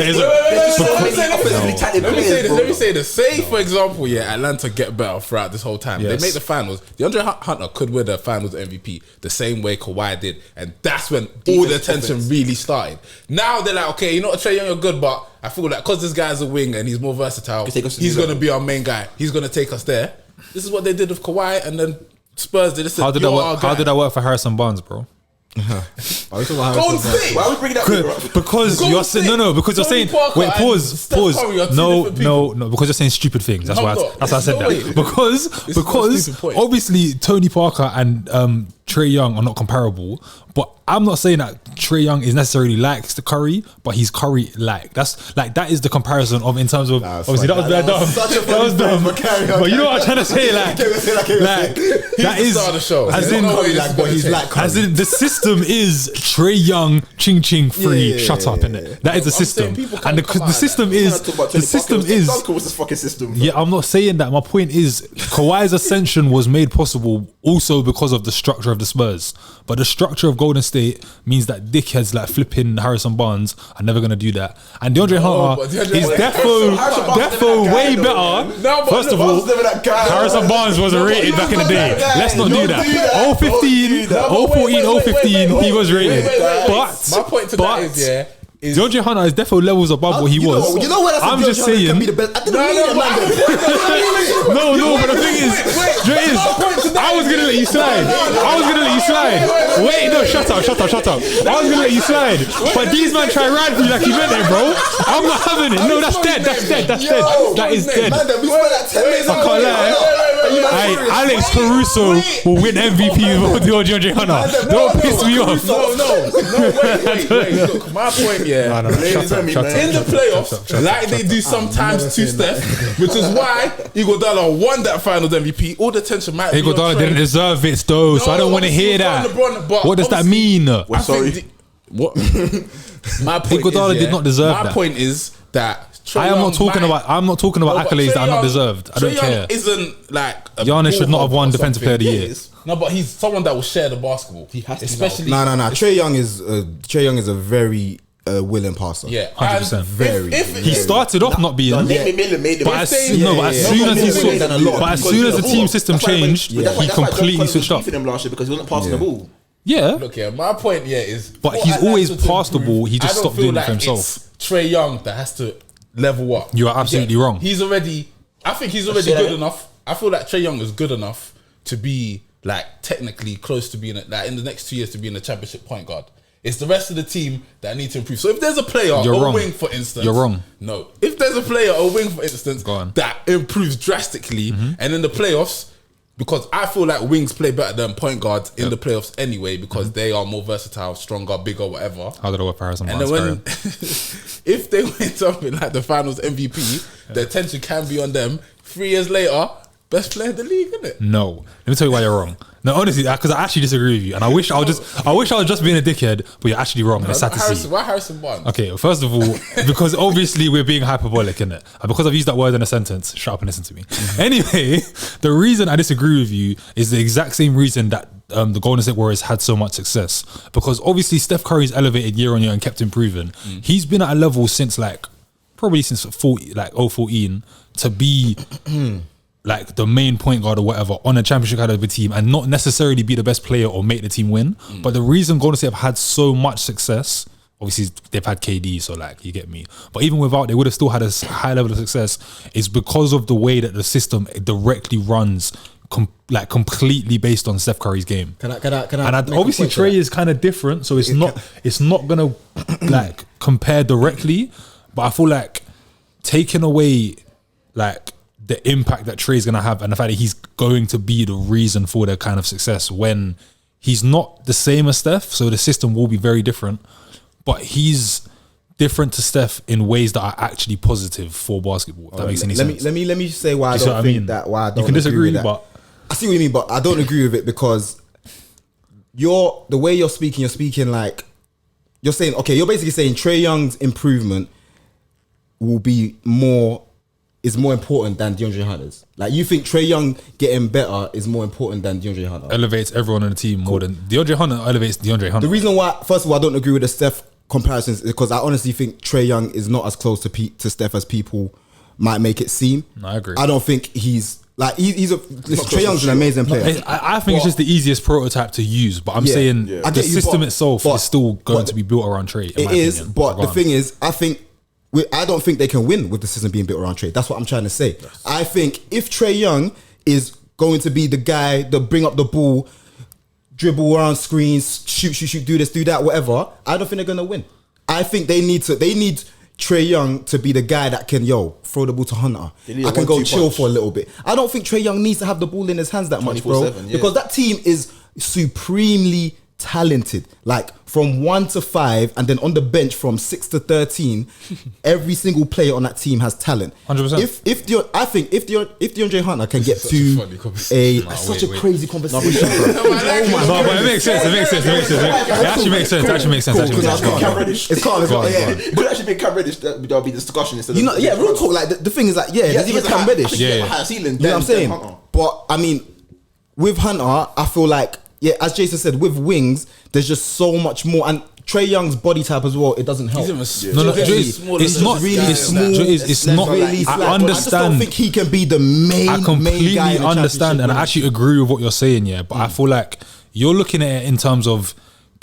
Let me say this. Say for example, Atlanta get better throughout this whole time. They make the finals. DeAndre Hunter could win the finals MVP the same way Kawhi did, and that's when all the attention really started. Now they're like, okay, you know what, Trae Young, you're good, but I feel like because this guy's a wing and he's more versatile, he's going to be our main guy. He's going to take us there. This is what they did with Kawhi, and then Spurs did this. How did that work for Harrison Barnes, bro? Golden State. Why are we bringing that up? Because you're saying because you're saying pause. No, because you're saying stupid things. That's why I said that. Because obviously Tony Parker and Trae Young are not comparable, but I'm not saying that Trae Young is necessarily like the Curry, but he's Curry like. That's like, that is the comparison of, in terms of, obviously that was dumb. That was dumb. But you know what I'm trying to say, like that is the show. As in the system is Trae Young, ching ching free, shut up, innit? That is the system. And the system is what's this fucking system? Yeah, I'm not saying that. My point is Kawhi's ascension was made possible also because of the structure of the Spurs. But the structure of Golden State means that dickheads like flipping Harrison Barnes are never going to do that. And DeAndre Hunter is defo way better. First of all, Harrison Barnes wasn't rated back in the day. Let's not do that. 015, 014, 015, he was rated. But my point to that is, DeAndre Hunter is definitely levels above what he was. You know what? I'm just saying. Can be the best. I didn't mean it, man. No, but the thing is, I was gonna let you slide. Wait, no, shut up. I was gonna let you slide, but these man try ride me like he meant it, bro. I'm not having it. No, that's dead. That is dead. I can't lie. Alex Caruso will win MVP over DeAndre Hunter. Don't piss me off. No, wait. Look, my point, No, shut up. in the playoffs, like they do sometimes to Steph, which is why Iguodala won that Finals MVP. All the tension might be on Iguodala Trae. didn't deserve it, though, so I don't want to hear that. What does that mean? What? My point Iguodala did not deserve that. My point is that I'm not talking about accolades that are not deserved. I don't care. Isn't like Giannis should not have won Defensive Player of the Year. No, but he's someone that will share the basketball. He has to, especially. No. Trae Young is a very willing passer. Yeah, 100%. Very. He started off not being. But as soon as the team system changed, he completely switched up. Him last year because he wasn't passing the ball. Yeah. Look, my point is. But he's always passed the ball. He just stopped doing it for himself. It's Trae Young that has to level up. You are absolutely wrong. I think he's already good enough. I feel like Trae Young is good enough to be like technically close to being like in the next 2 years to be in the championship point guard. It's the rest of the team that need to improve. So if there's a player, wing, for instance, you're wrong. No, if there's a player or wing, for instance, that improves drastically, and in the playoffs, because I feel like wings play better than point guards in the playoffs anyway, because they are more versatile, stronger, bigger, whatever. How did I work Harrison Barnes? And then if they win something like the Finals MVP, the attention can be on them. 3 years later, best player in the league, isn't it? No. Let me tell you why you're wrong. No, honestly, because I actually disagree with you, and I wish I was just being a dickhead, but you're actually wrong. It's sad to see. Why Harrison Barnes? Okay, first of all, because obviously we're being hyperbolic, innit? And because I've used that word in a sentence, shut up and listen to me. Anyway, the reason I disagree with you is the exact same reason that the Golden State Warriors had so much success. Because obviously Steph Curry's elevated year on year and kept improving. He's been at a level since probably since 2014 to be like the main point guard or whatever on a championship caliber team and not necessarily be the best player or make the team win. But the reason Golden State have had so much success, obviously they've had KD, so you get me. But even without, they would have still had a high level of success, is because of the way that the system directly runs completely based on Steph Curry's game. Can I obviously Trae is kind of different, so it's not gonna compare directly. But I feel like taking away the impact that Trae is going to have and the fact that he's going to be the reason for their kind of success when he's not the same as Steph, so the system will be very different, but he's different to Steph in ways that are actually positive for basketball, if that makes any sense. Let me say why I don't think that, why I don't you can disagree with that. But I see what you mean, but I don't agree with it because the way you're speaking you're saying, okay, you're basically saying Trae Young's improvement is more important than DeAndre Hunter's. You think Trae Young getting better is more important than DeAndre Hunter? Elevates everyone on the team more than DeAndre Hunter elevates DeAndre Hunter. The reason why, first of all, I don't agree with the Steph comparisons is because I honestly think Trae Young is not as close to Steph as people might make it seem. No, I agree. I don't think he's Trae Young's an amazing player. I think it's just the easiest prototype to use, but I'm saying the system itself is still going to be built around Trae. It is, but the thing is, I don't think they can win with the system being built around Trae. That's what I'm trying to say. Yes. I think if Trae Young is going to be the guy that bring up the ball, dribble around screens, shoot, do this, do that, whatever, I don't think they're going to win. I think they need Trae Young to be the guy that can, throw the ball to Hunter. I can go chill for a little bit. I don't think Trae Young needs to have the ball in his hands that much, bro. Because that team is supremely talented, from 1 to 5, and then on the bench from 6 to 13. Every single player on that team has talent. 100%. If DeAndre Hunter can get to such a crazy conversation, but it makes sense. It actually makes sense. It's calm. It could actually be Cam Reddish. That'll be the discussion instead. Real talk. The thing is there's even Cam Reddish. Higher ceiling. You know what I'm saying? But I mean, with Hunter, I feel like. Yeah, as Jason said, with wings, there's just so much more. And Trae Young's body type as well, it doesn't help. It's not really small. It's not really. I understand. I just don't think he can be the main. I completely main guy understand, and I actually agree with what you're saying. Yeah, but I feel like you're looking at it in terms of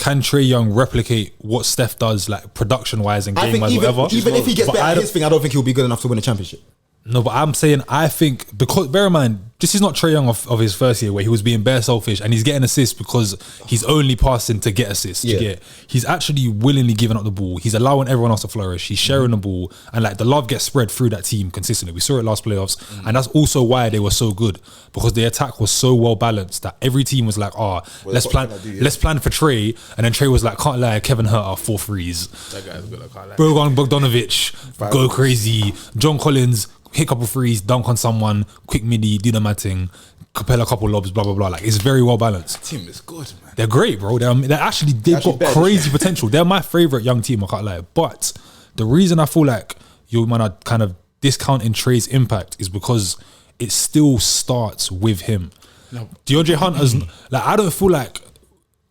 can Trae Young replicate what Steph does, like production wise and game wise, whatever? Even if he gets better at his thing, I don't think he'll be good enough to win a championship. No, but I'm saying I think because bear in mind, this is not Trae Young of his first year where he was being bare selfish and he's getting assists because he's only passing to get assists. You get? He's actually willingly giving up the ball. He's allowing everyone else to flourish. He's sharing the ball, and like the love gets spread through that team consistently. We saw it last playoffs, and that's also why they were so good, because the attack was so well balanced that every team was like, let's plan for Trae, and then Trae was like, can't lie, Kevin Huerter 4 threes. That guy's good. I can't lie. Bojan Bogdanovic, go crazy. John Collins, hit a couple threes, dunk on someone, quick midi, do the matting, Capella a couple lobs, blah blah blah. Like it's very well balanced. That team is good, man. They're great, bro. They've got crazy potential. They're my favorite young team, I can't lie. But the reason I feel like you man are kind of discounting Trae's impact is because it still starts with him. No. DeAndre Hunter's like, I don't feel like,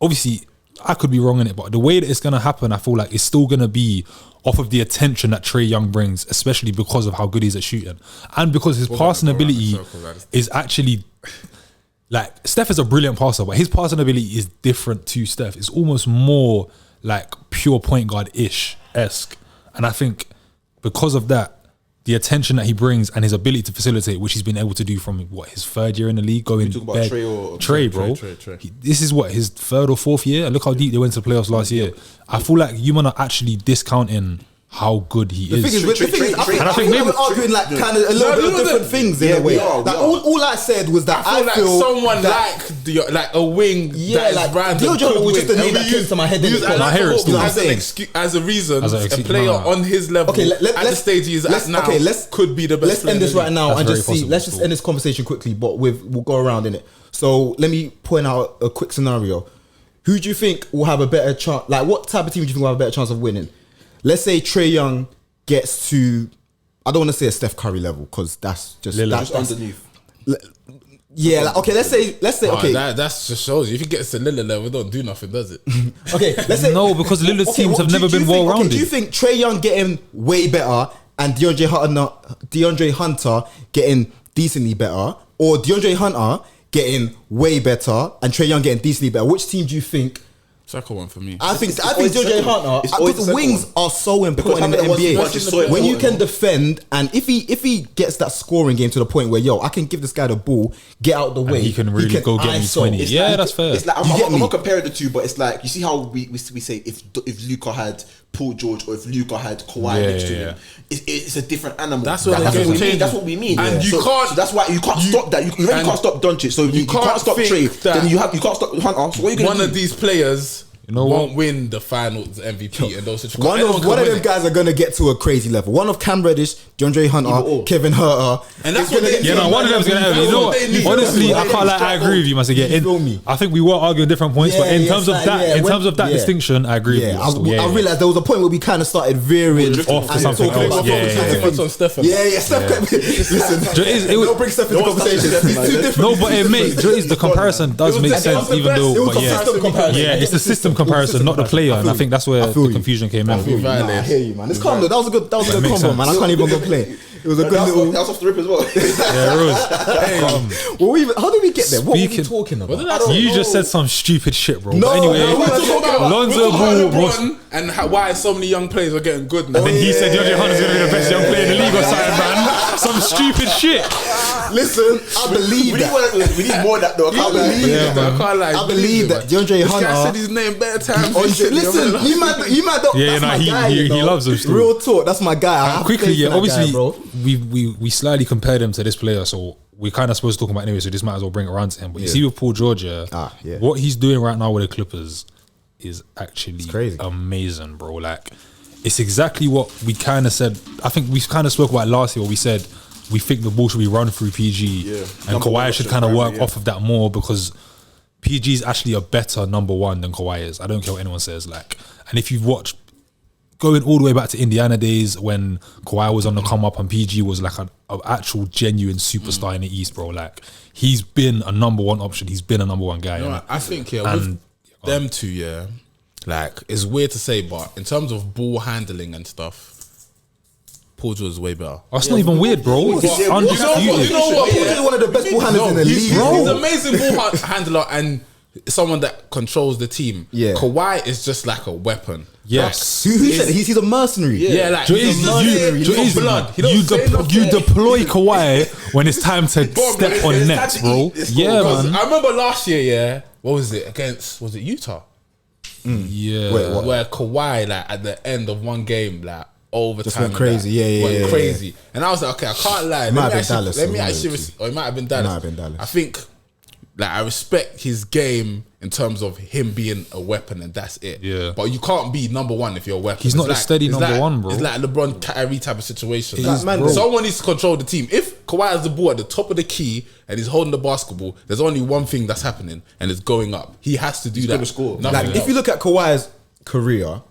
obviously I could be wrong in it, but the way that it's gonna happen, I feel like it's still gonna be off of the attention that Trae Young brings, especially because of how good he's at shooting. And because his passing ability is actually, like, Steph is a brilliant passer, but his passing ability is different to Steph. It's almost more like pure point guard-ish-esque. And I think because of that, the attention that he brings and his ability to facilitate, which he's been able to do from his 3rd year in the league, going talk about Trae, bro. This is his 3rd or 4th year. Look how deep they went to the playoffs last year. I feel like you man are actually discounting how good he is. The thing is, I think maybe we're arguing like kind of a little bit of different things in a way. Like all I said was that I feel like someone like a wing, like DeAndre was just the name that came to my head. As a reason, a player on his level at the stage he is at now could be the best. Let's end this right now and just see. Let's just end this conversation quickly, but we'll go around in it. So let me point out a quick scenario. Who do you think will have a better chance? Like, what type of team do you think will have a better chance of winning? Let's say Trae Young gets to, I don't want to say a Steph Curry level because that's just underneath. Let's say okay. That just shows you if he gets to Lillard level, it don't do nothing, does it? Okay, let's say no, because Lillard's teams have never been well rounded. Do you think Trae Young getting way better and DeAndre Hunter getting decently better, or DeAndre Hunter getting way better and Trae Young getting decently better? Which team do you think? Second one for me. I think DeAndre Hunter, because the wings are so important in the NBA. When you can defend, and if he gets that scoring game to the point where I can give this guy the ball, get out the way, he can really go get me 20. Yeah, that's fair. It's like I'm not comparing the two, but it's like you see how we say if Luka had Paul George or if Luka had Kawhi next to him, it's a different animal. That's what we mean. And you can't. So that's why you can't stop that. You really can't stop Doncic. So you can't stop Trae. Then you can't stop Hunter. So what are you gonna do? One of these players won't win the finals MVP and those situations. One of them guys are gonna get to a crazy level. One of Cam Reddish, DeAndre Hunter, Kevin Huerter, and that's what they one of them's gonna have. You know what? Honestly, I can't I agree with you, man. I think we were arguing different points, but in terms of that distinction, I agree with you. I realized there was a point where we kind of started veering off to something else. Steph. Listen, don't bring Steph into conversation. No, but it makes the comparison does make sense, even though. It's the system comparison, not the player, and I think that's where the confusion came in. I hear you, man. It's calm though. That was a good combo, man. I can't even complain. It was a good little. That was off the rip as well. Yeah, it was. How did we get there? What were we talking about? You just said some stupid shit, bro. No, but anyway, Lonzo Ball and why so many young players are getting good now. And then he said DeAndre Hunter's going to be the best young player in the league or something, man. Some stupid shit. Listen, I believe that. We need more of that though. I believe that DeAndre Hunter. This guy said his name better times. Listen, he might not. Yeah, he loves him still. Real talk, that's my guy. Quickly, obviously, we slightly compared him to this player, so we kind of supposed to talk about anyway, so this might as well bring it around to him. But you see with Paul George, what he's doing right now with the Clippers is actually amazing, bro. Like, it's exactly what we kind of said. I think we kind of spoke about last year where we said we think the ball should be run through PG and Kawhi should kind of work off of that more, because PG is actually a better number one than Kawhi is. I don't care what anyone says. Like, and if you've watched going all the way back to Indiana days when Kawhi was on the come up and PG was like an actual genuine superstar in the East, bro. Like, he's been a number one option. He's been a number one guy. I think with them two, like, it's weird to say, but in terms of ball handling and stuff, Paul George is way better. That's not even weird, bro. You know what? Paul George is one of the best ball handlers in the league, bro. He's an amazing ball handler, and someone that controls the team. Yeah. Kawhi is just like a weapon. Yes. Who said it? He's a mercenary. Yeah, like he's a mercenary. He's got blood. He don't say nothing. You deploy Kawhi when it's time to step on nets, bro. Yeah, man. I remember last year, what was it against? Was it Utah? Yeah. Wait, what? Where Kawhi, like at the end of one game, like overtime, Just went crazy. Yeah. Crazy. And I was like, okay, I can't lie. It might have been Dallas. Or it might have been Dallas. I think, like, I respect his game in terms of him being a weapon, and that's it. Yeah. But you can't be number one if you're a weapon. He's not the steady number one, bro. It's like LeBron, Kyrie type of situation. Bro. Someone needs to control the team. If Kawhi has the ball at the top of the key and he's holding the basketball, there's only one thing that's happening, and it's going up. He has to do that. Score. Like, if you look at Kawhi's career,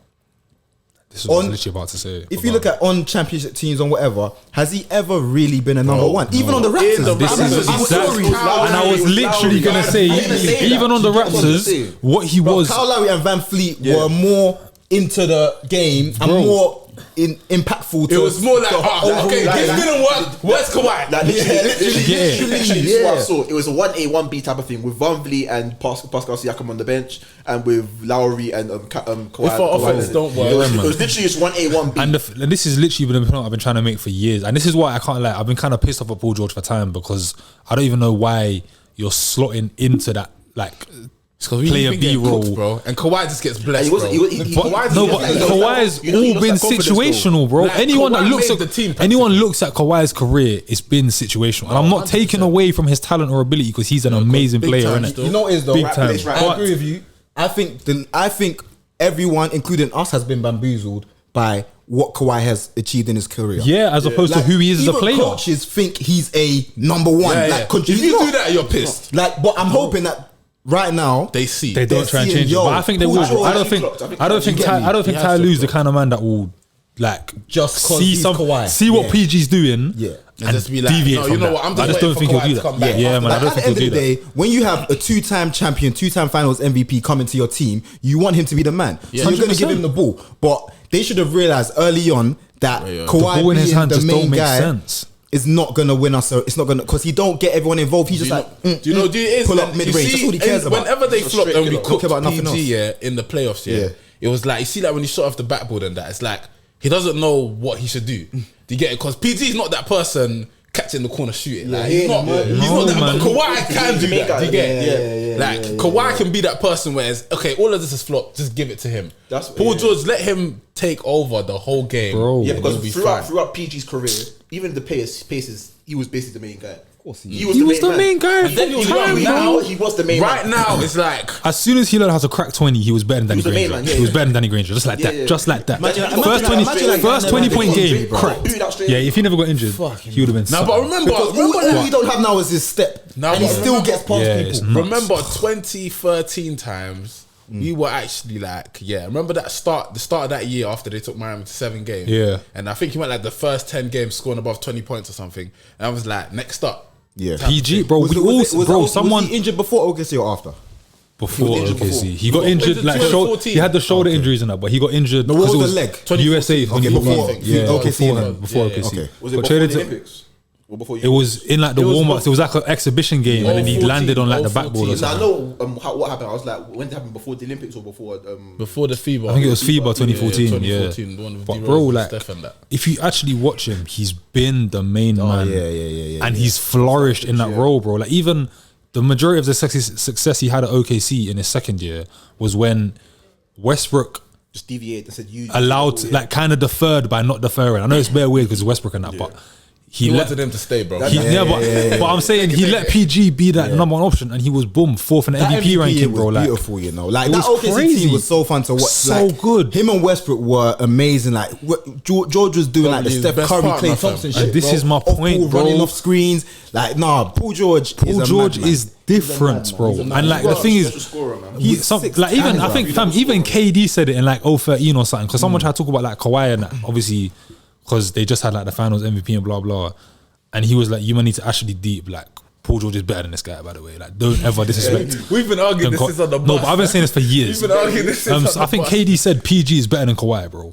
This is what I was literally about to say. if you look at on championship teams on whatever, has he ever really been a number one? Even on the Raptors. This is exactly, and I was literally gonna say, even on the Raptors, what he was. Kyle Lowry and Van Fleet were more into the game and more impactful. It was more like, okay, this didn't work. Where's Kawhi? Like literally, Yeah. what I saw. It was a 1A, 1B type of thing with Van Vliet and Pascal Siakam on the bench, and with Lowry and Kawhi. If our offense don't work, it was literally just 1A, 1B. And this is literally been the point I've been trying to make for years. And this is why I can't lie, I've been kind of pissed off at Paul George for time, because I don't even know why you're slotting into that, like, player B role, bro. And Kawhi just gets blessed, Kawhi's all been situational, bro. Like, anyone that Kawhi looks made at the team, anyone looks at Kawhi's career, it's been situational. And I'm not 100%. taking away from his talent or ability, because he's an amazing big player, time innit? still. You know what is though? Big time. I agree with you. I think everyone, including us, has been bamboozled by what Kawhi has achieved in his career. Yeah, as opposed to who he is as a player. Even coaches think he's a number one. If you do that, you're pissed. Like, but I'm hoping that right now they see they don't try and seeing, change it. But I think they will. I don't think Ty Lue's the kind of man that will, like, just see see what PG's doing. Yeah. And just be like, deviate no, from you know that. what, I'm just I just don't waiting think for he'll Kawhi do to come that. back. Yeah, man, I Like, don't at the think end he'll of do the that. day, when you have a two-time champion, two-time finals MVP coming to your team, you want him to be the man. So you're going to give him the ball. But they should have realized early on that Kawhi the ball in his hand being just the don't main make guy sense. is not going to win us. So it's not going to, because he don't get everyone involved. He's just pull up mid-range. That's all he cares about. Whenever they flopped and we cooked about nothing else. PG in the playoffs, it was like, you see, like when he shot off the backboard and that, it's like he doesn't know what he should do. Do you get it? Because PG is not that person catching the corner shooting. Like, he's not that. man. Kawhi can do that. Do you get it? Like, Kawhi can be that person where it's, okay, all of this is flopped, just give it to him. Paul George, let him take over the whole game. Bro. Yeah, because be throughout PG's career, even the paces, he was basically the main guy. Of course He was the main guy And then full time, bro. he was the main Right man. now, it's like, As soon as he learned how to crack 20, he was better than Danny was the main Granger. man, He was better than Danny Granger, just like that. yeah. Just like that. Imagine First that 20 guy point never game, bro. cracked. Do that straight Yeah, if he never got injured, he would have been. now, but remember, Because all he don't have now is his step. Now, and he but still remember- gets past Yeah, it's people. nuts. remember 2013 times, we were actually like, remember the start of that year after they took Miami to 7 games? Yeah. And I think he went like the first 10 games scoring above 20 points or something. And I was like, next up. Yeah. PG, bro. Was Someone he injured before OKC or after? before injured OKC. before. He got injured injured like 2014. he had the shoulder injuries and that, but he got injured. No, what 'cause was it the leg? USA. Okay, before yeah, OKC. before Yeah, OKC. okay. Was it Got before traded the to- Olympics? Or before It was in like the It was warm ups. It was like an exhibition game, and then he 014, landed on like the 014. backboard or I something. know what happened. I was like, when did it happen? Before the Olympics or before? Before the FIBA. I think it was FIBA 2014. Yeah, 2014, the one with but D-Rose bro, and like Steph and that. if you actually watch him, he's been the main man. yeah. And he's flourished in that role, bro. Like even the majority of the success he had at OKC in his second year was when Westbrook just deviate and said you allowed, like, kind of deferred by not deferring. I know it's bare weird because Westbrook and that, but He let wanted him to stay, bro. but I'm saying he let PG be that number one option, and he was boom fourth in the That MVP ranking, bro. was Like beautiful, you know. Like it that was OKC crazy. team was so fun to watch. So like, good. Him and Westbrook were amazing. Like George was doing like the He's Steph best Curry, partner, Klay fam. Thompson And shit. this bro. is my Off point, ball, bro. running off screens. Like Paul George. Paul George is different, bro. And like the thing is, He's some, six like even times, I think even KD said it in like 013 or something, because someone tried to talk about like Kawhi and that, obviously because they just had like the finals MVP and blah blah, and he was like, you might need to actually deep, like Paul George is better than this guy, by the way. Like, don't ever disrespect. We've been arguing this is on the bus. No, but I've been saying this for years. We've been arguing this is on So the I think bus. KD said PG is better than Kawhi, bro.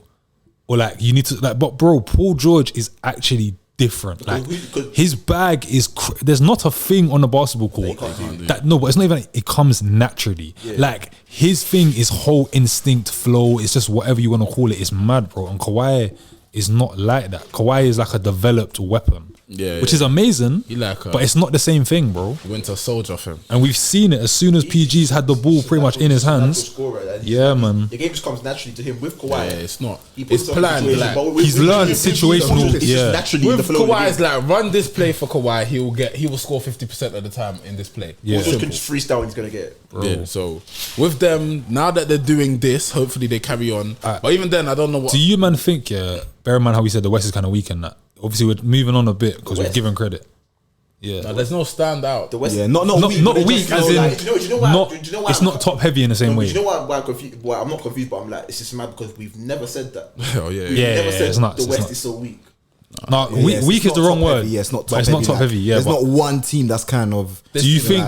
Or like you need to like, but bro, Paul George is actually different. Like his bag is. There's not a thing on the basketball court that no, but it's not even. It comes naturally. Yeah. Like his thing is whole instinct flow. It's just whatever you want to call it. It's mad, bro. And Kawhi is not like that. Kawhi is like a developed weapon. Yeah, which is amazing, but it's not the same thing, bro. Winter Soldier for him, and we've seen it as soon as PG's had the ball pretty much in his hands. Yeah, man. The game just comes naturally to him with Kawhi. Yeah, it's not. It's planned. He's learned situational. Yeah, naturally with Kawhi's like run this play for Kawhi, he will score 50% of the time in this play. Yeah, just can freestyle and he's gonna get it. Bro. Yeah, so with them now that they're doing this, hopefully they carry on. But even then, I don't know what. Do you man think? Yeah, bear in mind how we said the West is kind of weak in that. Obviously, we're moving on a bit because we're giving credit. Yeah, no, there's no standout. The West, not weak as in it's not top heavy in the same way. Do you know why I'm confused? Well, I'm not confused, but I'm like, it's just mad because we've never said that. Oh yeah, yeah. Never said it's not, the West is so weak. No, weak is the wrong word. Yeah, it's not top but it's heavy. Not top heavy. Yeah, there's not one team that's kind of. Do you think?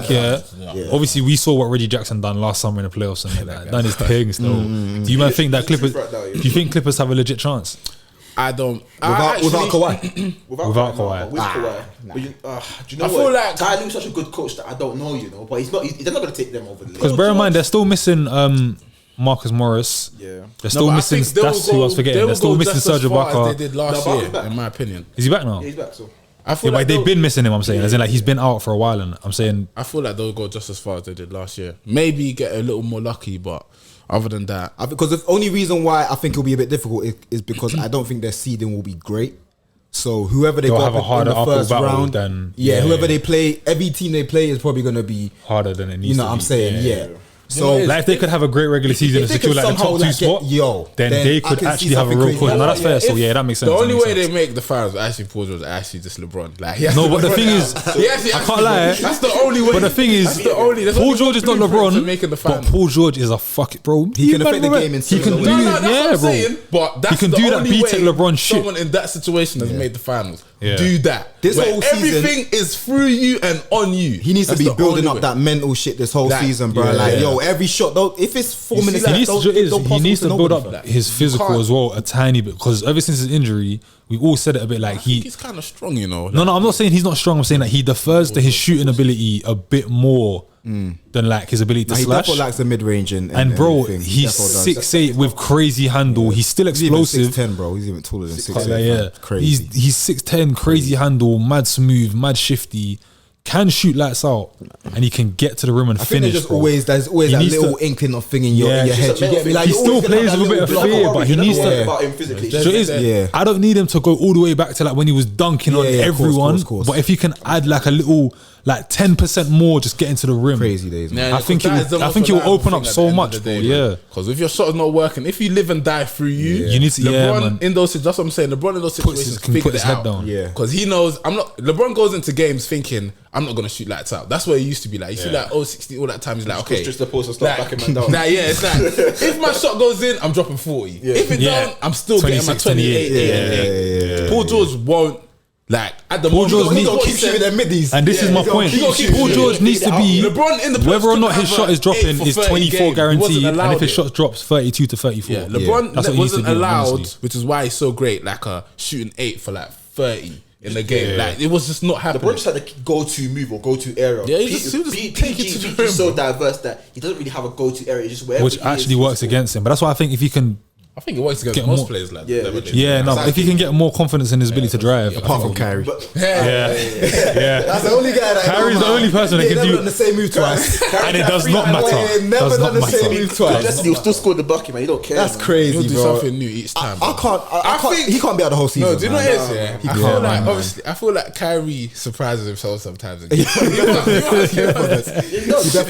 Obviously, we saw what Reggie Jackson done last summer in the playoffs and done his thing. Still, do you man think that Clippers? Do you think Clippers have a legit chance? I don't. Without Kawhi. Without Kawhi. With Kawhi. But do you know I feel like Ty Lue's such a good coach that I don't know, you know, but he's not going to take them over the league. Because bear in mind, they're still missing Marcus Morris. Yeah. They're still missing. That's who I was forgetting. They're still missing Serge Ibaka. They did last year, in my opinion. Is he back now? Yeah, he's back. So I feel like they've been missing him. I'm saying, as in like he's been out for a while, and I'm saying I feel like they'll go just as far as they did last year. Maybe get a little more lucky, but. Other than that, because the only reason why I think it'll be a bit difficult is because I don't think their seeding will be great. So whoever they got in the first round, whoever they play, every team they play is probably going to be harder than it needs. You know what I'm saying? Yeah. So like if they could have a great regular season and secure like the top 2 spot, then they could actually have a real push. No, that's fair. So yeah, that makes sense. The only way they make the finals actually Paul George actually just LeBron. Like no, but the thing is, I can't lie. That's the only way. But the thing is, Paul George is not LeBron. But Paul George is a fucking bro. He can affect the game in he can do yeah, bro. But that's he can do that B-Tech LeBron shit. Someone in that situation has made the finals. Yeah. Do that. This whole season, everything is through you and on you. He needs to be building up that mental shit this whole season, bro. Like, yo, every shot, though, if it's 4 minutes, he needs to build up his physical as well a tiny bit, because ever since his injury, we've all said it a bit like he's kind of strong, you know. No, I'm not saying he's not strong. I'm saying that he defers to his shooting ability a bit more than like his ability to slash. He definitely likes the mid range and bro, he's 6'8" with crazy handle. He's still explosive. He's even 6'10", bro. He's even taller than 6'8". Yeah, crazy. He's 6'10", crazy handle, mad smooth, mad shifty. Can shoot lights out, and he can get to the rim and finish. There's always that little inkling of thing in your head. You get me? Like, he still plays with a bit of fear, but he needs to. I don't need him to go all the way back to like when he was dunking on everyone. But if he can add like a little, like 10% more, just getting to the rim. Crazy days, man. I think it will open up so much, bro. Yeah, because if your shot is not working, if you live and die through you need to. LeBron in those, that's what I'm saying. LeBron in those situations can put his head down. Yeah, because he knows LeBron goes into games thinking, I'm not gonna shoot lights out. That's where he used to be like. You see like 60 all that time. He's like, okay, just the post and start backing man down. It's like if my shot goes in, I'm dropping 40. If it don't, I'm still getting my 28. Paul George won't. Like at the moment, he don't keep shooting their middies, and this is my point. Paul George needs to be LeBron in the whether or not his shot is dropping is 24 guaranteed, and if his shot drops 32 to 34. Yeah, LeBron wasn't allowed, which is why he's so great. Like shooting 8 for like 30 in the game, like it was just not happening. LeBron just had a go-to move or go-to area. Yeah, PG is so diverse that he doesn't really have a go-to area. Just wherever which actually works against him. But that's why I think if he can. I think it works against most players like that. If he can get more confidence in his ability to drive, apart from Kyrie. That's the only guy that Kyrie's the only person that can do done the same move twice, and it does not matter. Never done the same move twice. He'll still score the bucket, man. You don't care. That's crazy, bro. He'll do something new each time. I think he can't be out the whole season. No, do you know what it is? I feel like Kyrie surprises himself sometimes. He definitely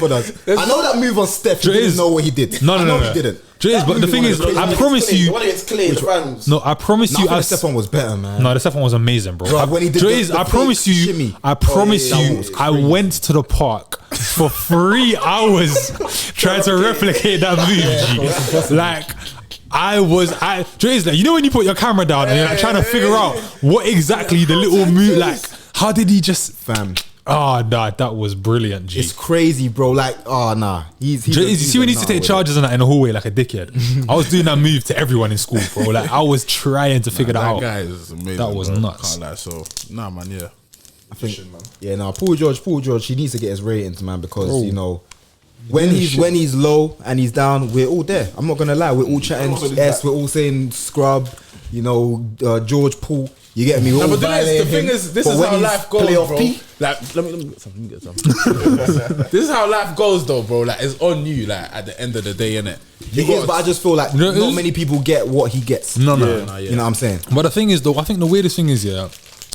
does. I know that move on Steph. He didn't know what he did. No, he didn't. But the thing is, I promise you. No, I promise you. The Steph one was better, man. No, the Steph one was amazing, bro. When he did I promise you. I promise you. I went to the park for 3 hours trying to replicate that move. Like. You know when you put your camera down and you're like trying to figure out what exactly the little move, like how did he just Oh, nah, that was brilliant, G. It's crazy, bro. Like, oh nah, he's you see when he used to take charges and that in the hallway like a dickhead. I was doing that move to everyone in school, bro. Like I was trying to figure that out. That guy is amazing. That was bro. nuts. Can't lie. So nah, man. Yeah. I think, yeah, nah, Paul George, he needs to get his ratings, man, because you know when he's low and he's down, we're all there. I'm not gonna lie, we're all chatting S, we're all saying scrub, you know, George Paul. You get me? No, but the thing is, this is how life goes, bro. Like, let me get some. This is how life goes, though, bro. Like, it's on you. Like, at the end of the day, innit? But I just feel like not many people get what he gets. No. You know what I'm saying? But the thing is, though, I think the weirdest thing is,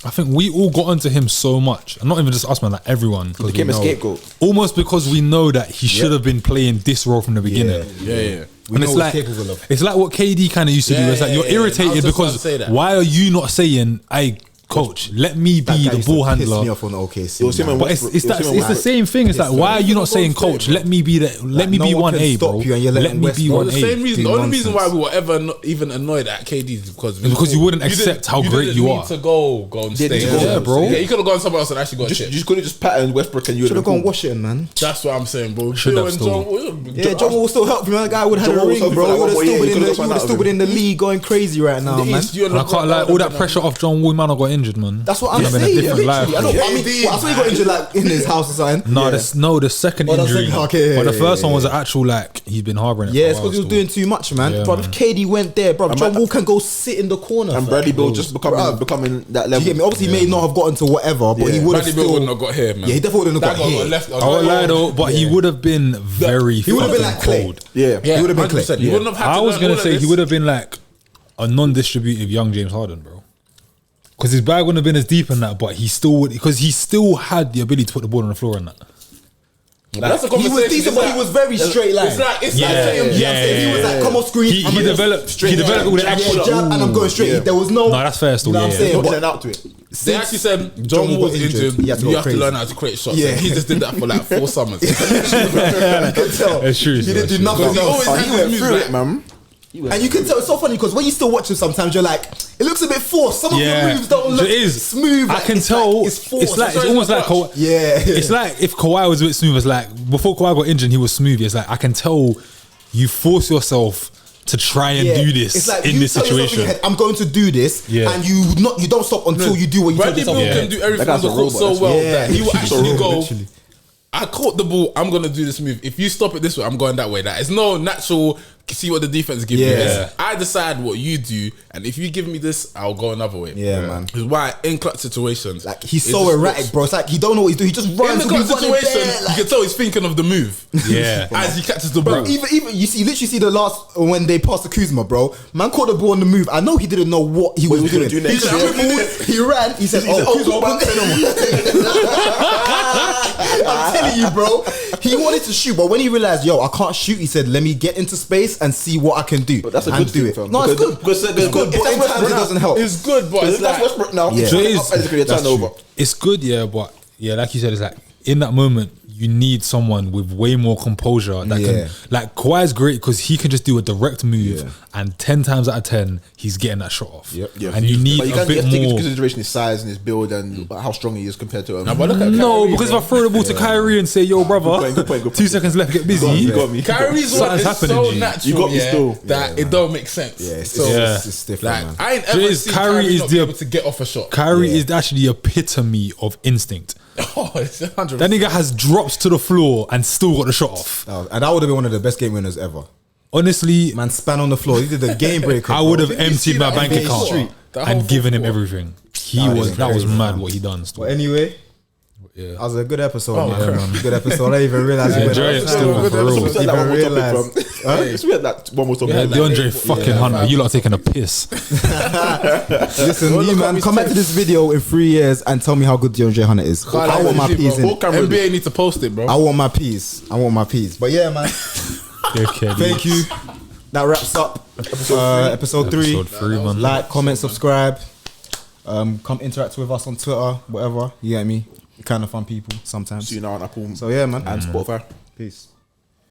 I think we all got onto him so much, and not even just us, man, like everyone. He became a scapegoat. Almost because we know that he should have been playing this role from the beginning. Yeah. And it's like what KD kind of used to do. It's like you're irritated because why are you not saying, "Hey, coach, let me be the ball handler"? Me off on OKC, but it's the same thing. It's like, why are you not saying, "Coach, let me be that. Let me be 1A, bro. Let me be 1A." The same reason. The only reason why we were ever even annoyed at KD is because you wouldn't accept how great you are. To go and stay. Yeah, bro. Yeah, you could have gone somewhere else and actually got chipped. You could have just patterned Westbrook and you should have gone Washington, man. That's what I'm saying, bro. Should have still. John Wall still helped him. That guy would have had a ring, bro. He would have still been in the league, going crazy right now, man. I can't lie. All that pressure off John Wall, man, I got injured, man. That's what I'm saying. I saw he got injured like in his house or something. The second injury. But the first one was an actual he's been harboring it. Yeah, it's because he was doing too much, man. Bro, if KD went there, bro, John Wall can go sit in the corner. And Bradley Beal just becoming that level. You get me? Obviously, he may not have gotten to whatever, but he would have Bradley Beal wouldn't have got here, man. Yeah, he definitely wouldn't have got here. I won't lie though, but he would have been very. He would have been like Clay. Yeah, he would have been Clay. He wouldn't have had. I was gonna say he would have been like a non-distributive young James Harden, bro. Because his bag wouldn't have been as deep in that, but he still would, because he still had the ability to put the ball on the floor in that. That's a he was decent, but he was very straight line. It's like he was like, come off screen. He developed all the action, jab, and I'm going straight. There was no. No, that's fair still. You know what I'm saying? But out to it. They actually said John was injured. You have to learn how to create shots. Yeah. He just did that for like 4 summers. It's true. He didn't do nothing else. He went through it, man. And you can tell it's so funny because when you still watch him, sometimes you're like, it looks a bit forced. Some of the moves don't look smooth. I can tell. It's forced. It's almost like Kawhi. Yeah. It's like if Kawhi was a bit smooth. It's like before Kawhi got injured, he was smooth. It's like I can tell you force yourself to try and do this in this situation. I'm going to do this, and you don't stop until you do what you told yourself. Bradley Beal can do everything on the court so well that he will actually go. I caught the ball. I'm gonna do this move. If you stop it this way, I'm going that way. That it's no natural. See what the defense gives me. I decide what you do, and if you give me this, I'll go another way. Man. It's why in clutch situations, like he's so erratic, bro. It's like he don't know what he's doing. He just runs. In the clutch situation, you can tell he's thinking of the move. Yeah, as he catches the ball. Even you literally see the last when they passed to Kuzma, bro. Man caught the ball on the move. I know he didn't know what he was doing. He ran. He said, "Oh, I'm telling you, bro. He wanted to shoot, but when he realized, I can't shoot, he said, "Let me get into space and see what I can do." But that's a good thing, fam. No, it's good. It's good. But in times it doesn't help. It's good, but it's like Westbrook now. It's good, but like you said, it's like in that moment you need someone with way more composure that can, like Kawhi's great because he can just do a direct move and 10 times out of 10 he's getting that shot off. And you need a bit more. Take into consideration his size and his build and how strong he is compared to him. No, because if I throw the ball to Kyrie and say, "Yo, brother, good point. 2 seconds left, get busy." You got me. Kyrie's one is so natural. You got me still. That it don't make sense. It's stiff. Like I ain't ever seen Kyrie not be able to get off a shot. Kyrie is actually the epitome of instinct. Oh, it's 100%. That nigga has drops to the floor and still got the shot off. And that would have been one of the best game winners ever. Honestly, man, span on the floor. He did the game breaker. I would have emptied my bank account and given him everything. That was mad what he done. But anyway, that was a good episode, man. Good episode. I didn't even realize it. Enjoy it still, for real. We had that one more topic. DeAndre fucking Hunter, you lot are taking a piss. Listen, you man, come back to this video in 3 years and tell me how good DeAndre Hunter is. I want my peas in. NBA need to post it, bro. I want my peas. But yeah, man. Thank you. That wraps up episode 3. Man. Like, comment, subscribe. Come interact with us on Twitter, whatever. You get me? Kind of fun people sometimes. See you now on Apple. So yeah, man. And Spotify. Peace.